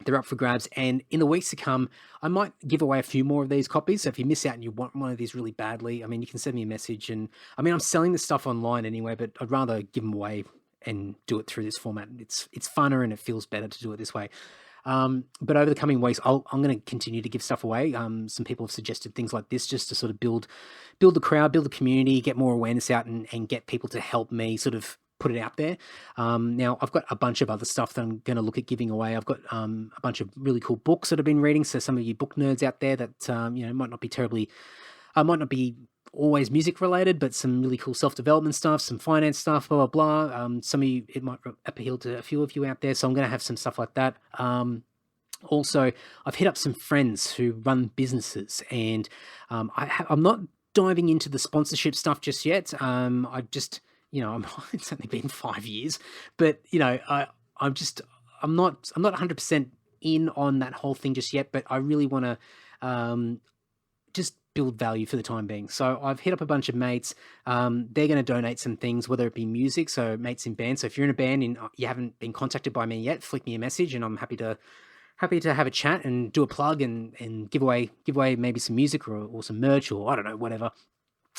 they're up for grabs, and in the weeks to come, I might give away a few more of these copies. So if you miss out and you want one of these really badly, I mean, you can send me a message. And I mean, I'm selling this stuff online anyway, but I'd rather give them away and do it through this format. It's funner and it feels better to do it this way. But over the coming weeks, I'm going to continue to give stuff away. Some people have suggested things like this just to sort of build the crowd, build the community, get more awareness out, and get people to help me sort of put it out there. Now I've got a bunch of other stuff that I'm going to look at giving away. I've got a bunch of really cool books that I've been reading. So some of you book nerds out there that might not be always music related, but some really cool self-development stuff, some finance stuff, blah, blah, blah. Some of you, it might appeal to a few of you out there. So I'm going to have some stuff like that. Also, I've hit up some friends who run businesses, and I'm not diving into the sponsorship stuff just yet. I just, it's only been 5 years, but I'm not 100% in on that whole thing just yet. But I really want to just build value for the time being. So I've hit up a bunch of mates. They're going to donate some things, whether it be music, so mates in bands. So if you're in a band and you haven't been contacted by me yet, flick me a message, and I'm happy to have a chat and do a plug and give away maybe some music or some merch, or I don't know, whatever.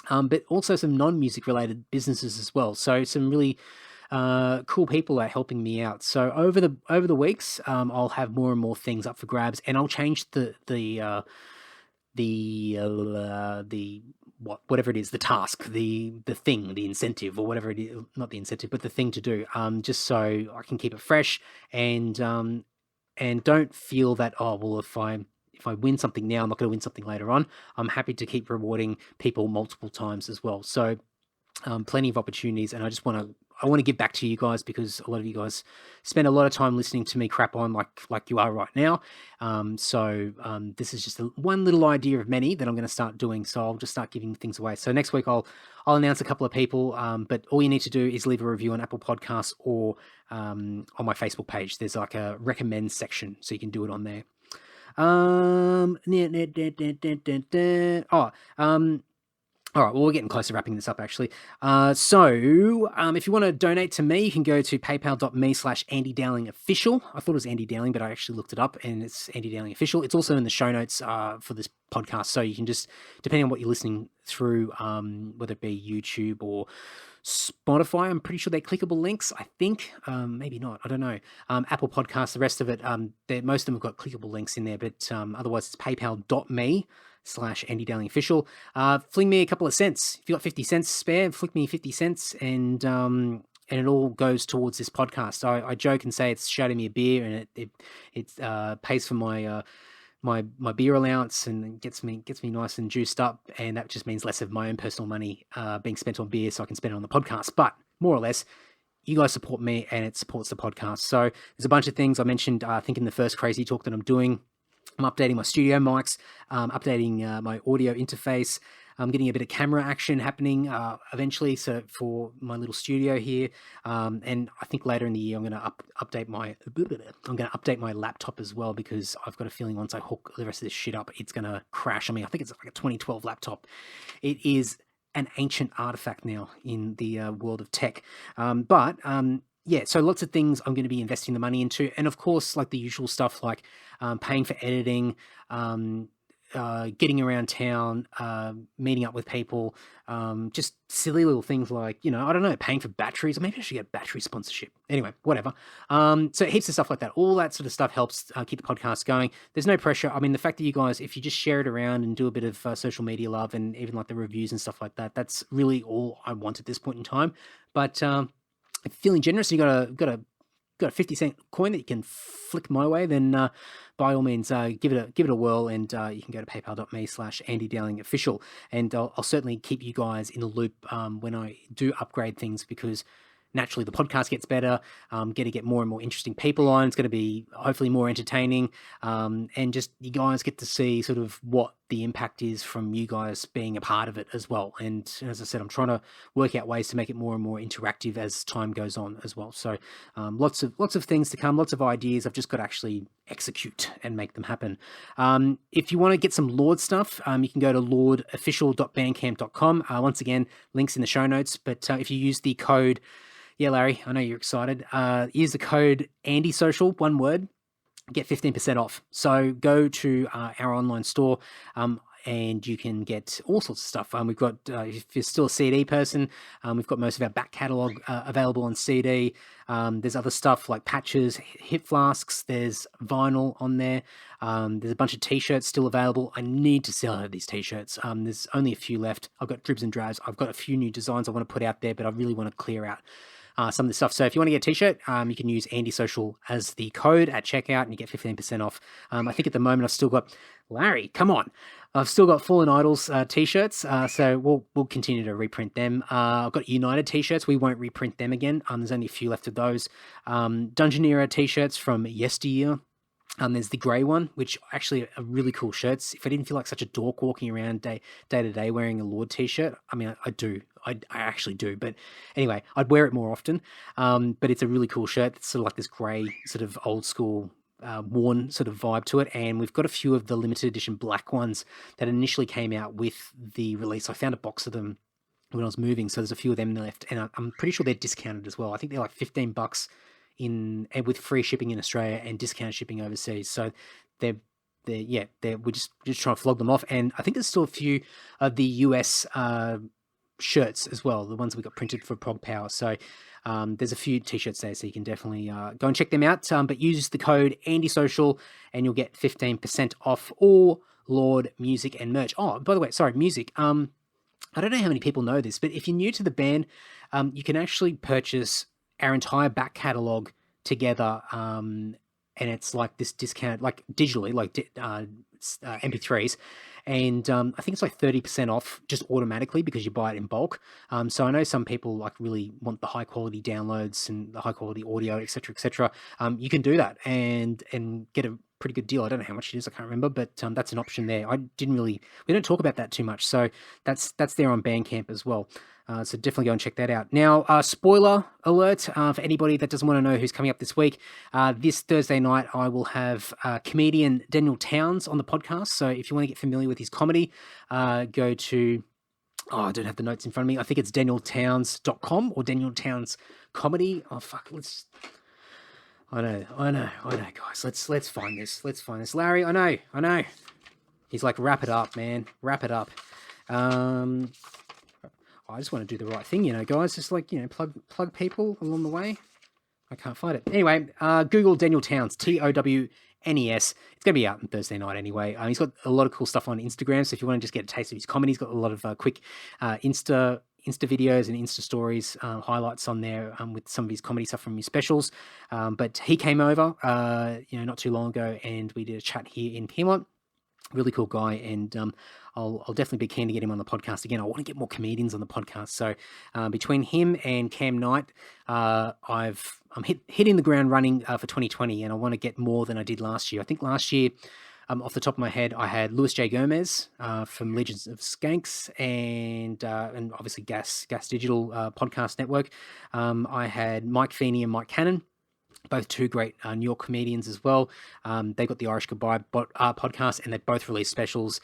But also some non-music related businesses as well. So some really cool people are helping me out. So over the weeks, I'll have more and more things up for grabs, and I'll change whatever it is, the task, the thing, the incentive, or whatever it is, not the incentive, but the thing to do, just so I can keep it fresh and don't feel that, oh, well, if I win something now, I'm not going to win something later on. I'm happy to keep rewarding people multiple times as well. So plenty of opportunities, and I want to give back to you guys, because a lot of you guys spend a lot of time listening to me crap on like you are right now. So this is just one little idea of many that I'm going to start doing. So I'll just start giving things away. So next week I'll announce a couple of people, but all you need to do is leave a review on Apple Podcasts or on my Facebook page. There's like a recommend section, so you can do it on there. All right, well, we're getting close to wrapping this up, actually. So if you want to donate to me, you can go to paypal.me/Andy Dowling Official. I thought it was Andy Dowling, but I actually looked it up, and it's Andy Dowling Official. It's also in the show notes for this podcast, so you can just, depending on what you're listening through, whether it be YouTube or Spotify, I'm pretty sure they're clickable links, I think. Maybe not, I don't know. Apple Podcasts, the rest of it, most of them have got clickable links in there, but otherwise it's paypal.me/Andy Dowling Official. Fling me a couple of cents. If you got 50 cents spare, flick me 50 cents, and it all goes towards this podcast. I joke and say it's shouting me a beer, and it pays for my my beer allowance, and gets me nice and juiced up, and that just means less of my own personal money being spent on beer, so I can spend it on the podcast. But more or less, you guys support me, and it supports the podcast. So there's a bunch of things I mentioned, I think, in the first crazy talk that I'm doing. I'm updating my studio mics, updating my audio interface. I'm getting a bit of camera action happening eventually, so for my little studio here. And I think later in the year I'm going to update my laptop as well, because I've got a feeling once I hook the rest of this shit up, it's going to crash. I mean, I think it's like a 2012 laptop. It is an ancient artifact now in the world of tech. Yeah, so lots of things I'm going to be investing the money into. And of course, like the usual stuff, like paying for editing, getting around town, meeting up with people, just silly little things like, I don't know, paying for batteries, or maybe I should get battery sponsorship. Anyway, whatever. So heaps of stuff like that. All that sort of stuff helps keep the podcast going. There's no pressure. I mean, the fact that you guys, if you just share it around and do a bit of social media love, and even like the reviews and stuff like that, that's really all I want at this point in time. But if you're feeling generous and you got a 50-cent coin that you can flick my way, then by all means, give it a whirl, and you can go to paypal.me/Andy Dowling Official, and I'll certainly keep you guys in the loop when I do upgrade things, because naturally the podcast gets better. Going to get more and more interesting people on. It's going to be hopefully more entertaining, and just you guys get to see sort of what the impact is from you guys being a part of it as well. And as I said, I'm trying to work out ways to make it more and more interactive as time goes on as well. So lots of things to come, lots of ideas. I've just got to actually execute and make them happen. If you want to get some Lord stuff, you can go to lordofficial.bandcamp.com. Once again, links in the show notes. But if you use the code, yeah, Larry, I know you're excited. Use the code AndySocial, one word, get 15% off. So go to our online store, and you can get all sorts of stuff. We've got, if you're still a CD person, we've got most of our back catalogue available on CD. There's other stuff like patches, hip flasks, there's vinyl on there. There's a bunch of t-shirts still available. I need to sell out of these t-shirts. There's only a few left. I've got dribs and drabs. I've got a few new designs I want to put out there, but I really want to clear out some of the stuff. So if you want to get a t-shirt, you can use AndySocial as the code at checkout, and you get 15% off. I think at the moment I've still got, Larry, come on. I've still got Fallen Idols t-shirts, so we'll continue to reprint them. I've got United t-shirts. We won't reprint them again. There's only a few left of those. Dungeon Era t-shirts from yesteryear. There's the grey one, which actually are really cool shirts. If I didn't feel like such a dork walking around day to day wearing a Lord t-shirt, I mean, I do. I actually do. But anyway, I'd wear it more often. But it's a really cool shirt. It's sort of like this grey, sort of old school, worn sort of vibe to it. And we've got a few of the limited edition black ones that initially came out with the release. I found a box of them when I was moving, so there's a few of them left. And I'm pretty sure they're discounted as well. I think they're like $15 with free shipping in Australia and discounted shipping overseas. So we're just trying to flog them off. And I think there's still a few of the US shirts as well, the ones we got printed for Prog Power. So there's a few t-shirts there, so you can definitely go and check them out. But use the code AndySocial and you'll get 15% off all Lord music and merch. Oh, by the way, sorry, music. I don't know how many people know this, but if you're new to the band, you can actually purchase our entire back catalogue together, and it's like this discount, like digitally, like MP3s, and I think it's like 30% off just automatically because you buy it in bulk. So I know some people like really want the high quality downloads and the high quality audio, etc., etc. You can do that and get a pretty good deal. I don't know how much it is, I can't remember, but that's an option there. We don't talk about that too much, so that's there on Bandcamp as well. So definitely go and check that out. Now, spoiler alert for anybody that doesn't want to know who's coming up this week. This Thursday night, I will have comedian Daniel Towns on the podcast. So if you want to get familiar with his comedy, go to... Oh, I don't have the notes in front of me. I think it's danieltowns.com or Daniel Towns Comedy. Oh, fuck. I know, guys. Let's find this. Larry, I know. He's like, wrap it up, man. Wrap it up. I just want to do the right thing, guys. Just like, plug people along the way. I can't find it. Anyway, Google Daniel Towns, Townes. It's going to be out on Thursday night anyway. He's got a lot of cool stuff on Instagram, so if you want to just get a taste of his comedy, he's got a lot of quick Insta videos and Insta stories, highlights on there with some of his comedy stuff from his specials. But he came over, not too long ago, and we did a chat here in Piedmont. Really cool guy, and I'll definitely be keen to get him on the podcast again. I want to get more comedians on the podcast. So between him and Cam Knight, I'm hitting the ground running for 2020, and I want to get more than I did last year. I think last year, off the top of my head, I had Louis J. Gomez from Legions of Skanks and obviously Gas Digital Podcast Network. I had Mike Feeney and Mike Cannon, both two great New York comedians as well. They got the Irish Goodbye podcast, and they both released specials.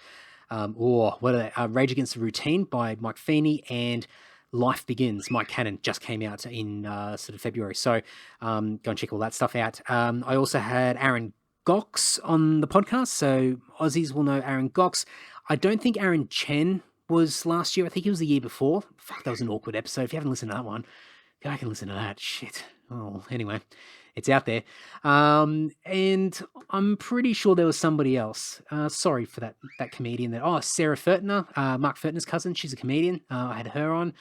What are they? Rage Against the Routine by Mike Feeney and Life Begins. Mike Cannon just came out in sort of February. So go and check all that stuff out. I also had Aaron Gox on the podcast. So Aussies will know Aaron Gox. I don't think Aaron Chen was last year. I think it was the year before. Fuck, that was an awkward episode. If you haven't listened to that one, go back and listen to that. Shit. Oh, anyway. It's out there. And I'm pretty sure there was somebody else. Sorry for that comedian there. Oh, Sarah Furtner, Mark Furtner's cousin. She's a comedian. I had her on.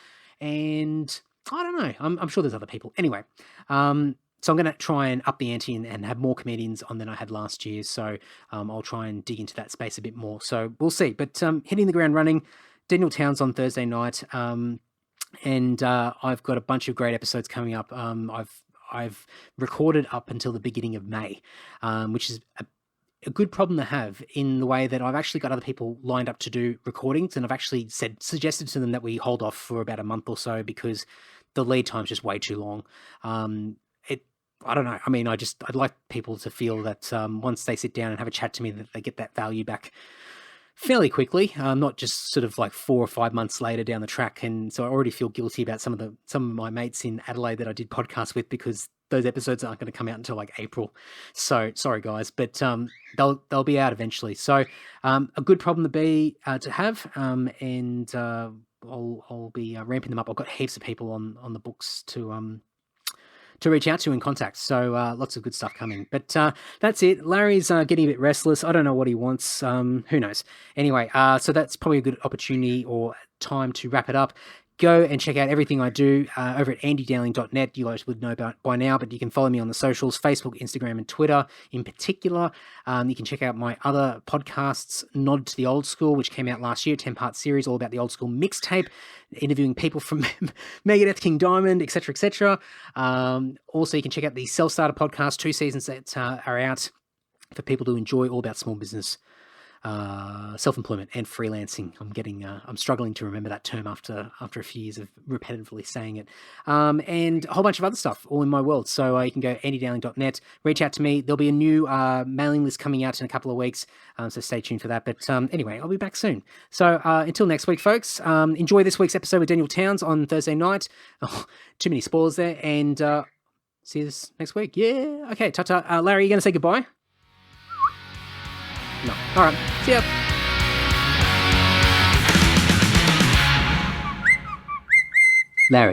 And I don't know. I'm sure there's other people. Anyway, so I'm going to try and up the ante and have more comedians on than I had last year. So I'll try and dig into that space a bit more. So we'll see. But hitting the ground running, Daniel Towns on Thursday night. And I've got a bunch of great episodes coming up. I've recorded up until the beginning of May, which is a good problem to have in the way that I've actually got other people lined up to do recordings, and I've actually suggested to them that we hold off for about a month or so because the lead time's just way too long. I don't know. I mean, I'd like people to feel that once they sit down and have a chat to me, that they get that value back fairly quickly, not just sort of like 4 or 5 months later down the track. And so I already feel guilty about some of my mates in Adelaide that I did podcasts with, because those episodes aren't going to come out until like April. So sorry guys, but they'll be out eventually. So a good problem to have, and I'll be ramping them up. I've got heaps of people on the books to reach out to and contact. So lots of good stuff coming. But that's it. Larry's getting a bit restless. I don't know what he wants. Who knows? Anyway, so that's probably a good opportunity or time to wrap it up. go and check out everything I do over at andydowling.net. You guys would know about by now, but you can follow me on the socials, Facebook, Instagram, and Twitter in particular. You can check out my other podcasts, Nod to the Old School, which came out last year, 10-part series all about the old school mixtape, interviewing people from Megadeth, King Diamond, etc., etc. Also, you can check out the Self-Starter podcast, 2 seasons that are out for people to enjoy, all about small business, self-employment and freelancing. I'm struggling to remember that term after a few years of repetitively saying it, and a whole bunch of other stuff all in my world. So you can go andydowling.net, reach out to me. There'll be a new mailing list coming out in a couple of weeks, so stay tuned for that. But anyway, I'll be back soon. So until next week, folks, enjoy this week's episode with Daniel Towns on Thursday night. Oh, too many spoilers there, and see you this next week. Yeah, okay, ta-ta. Larry, you going to say goodbye? No. All right. See ya. Larry.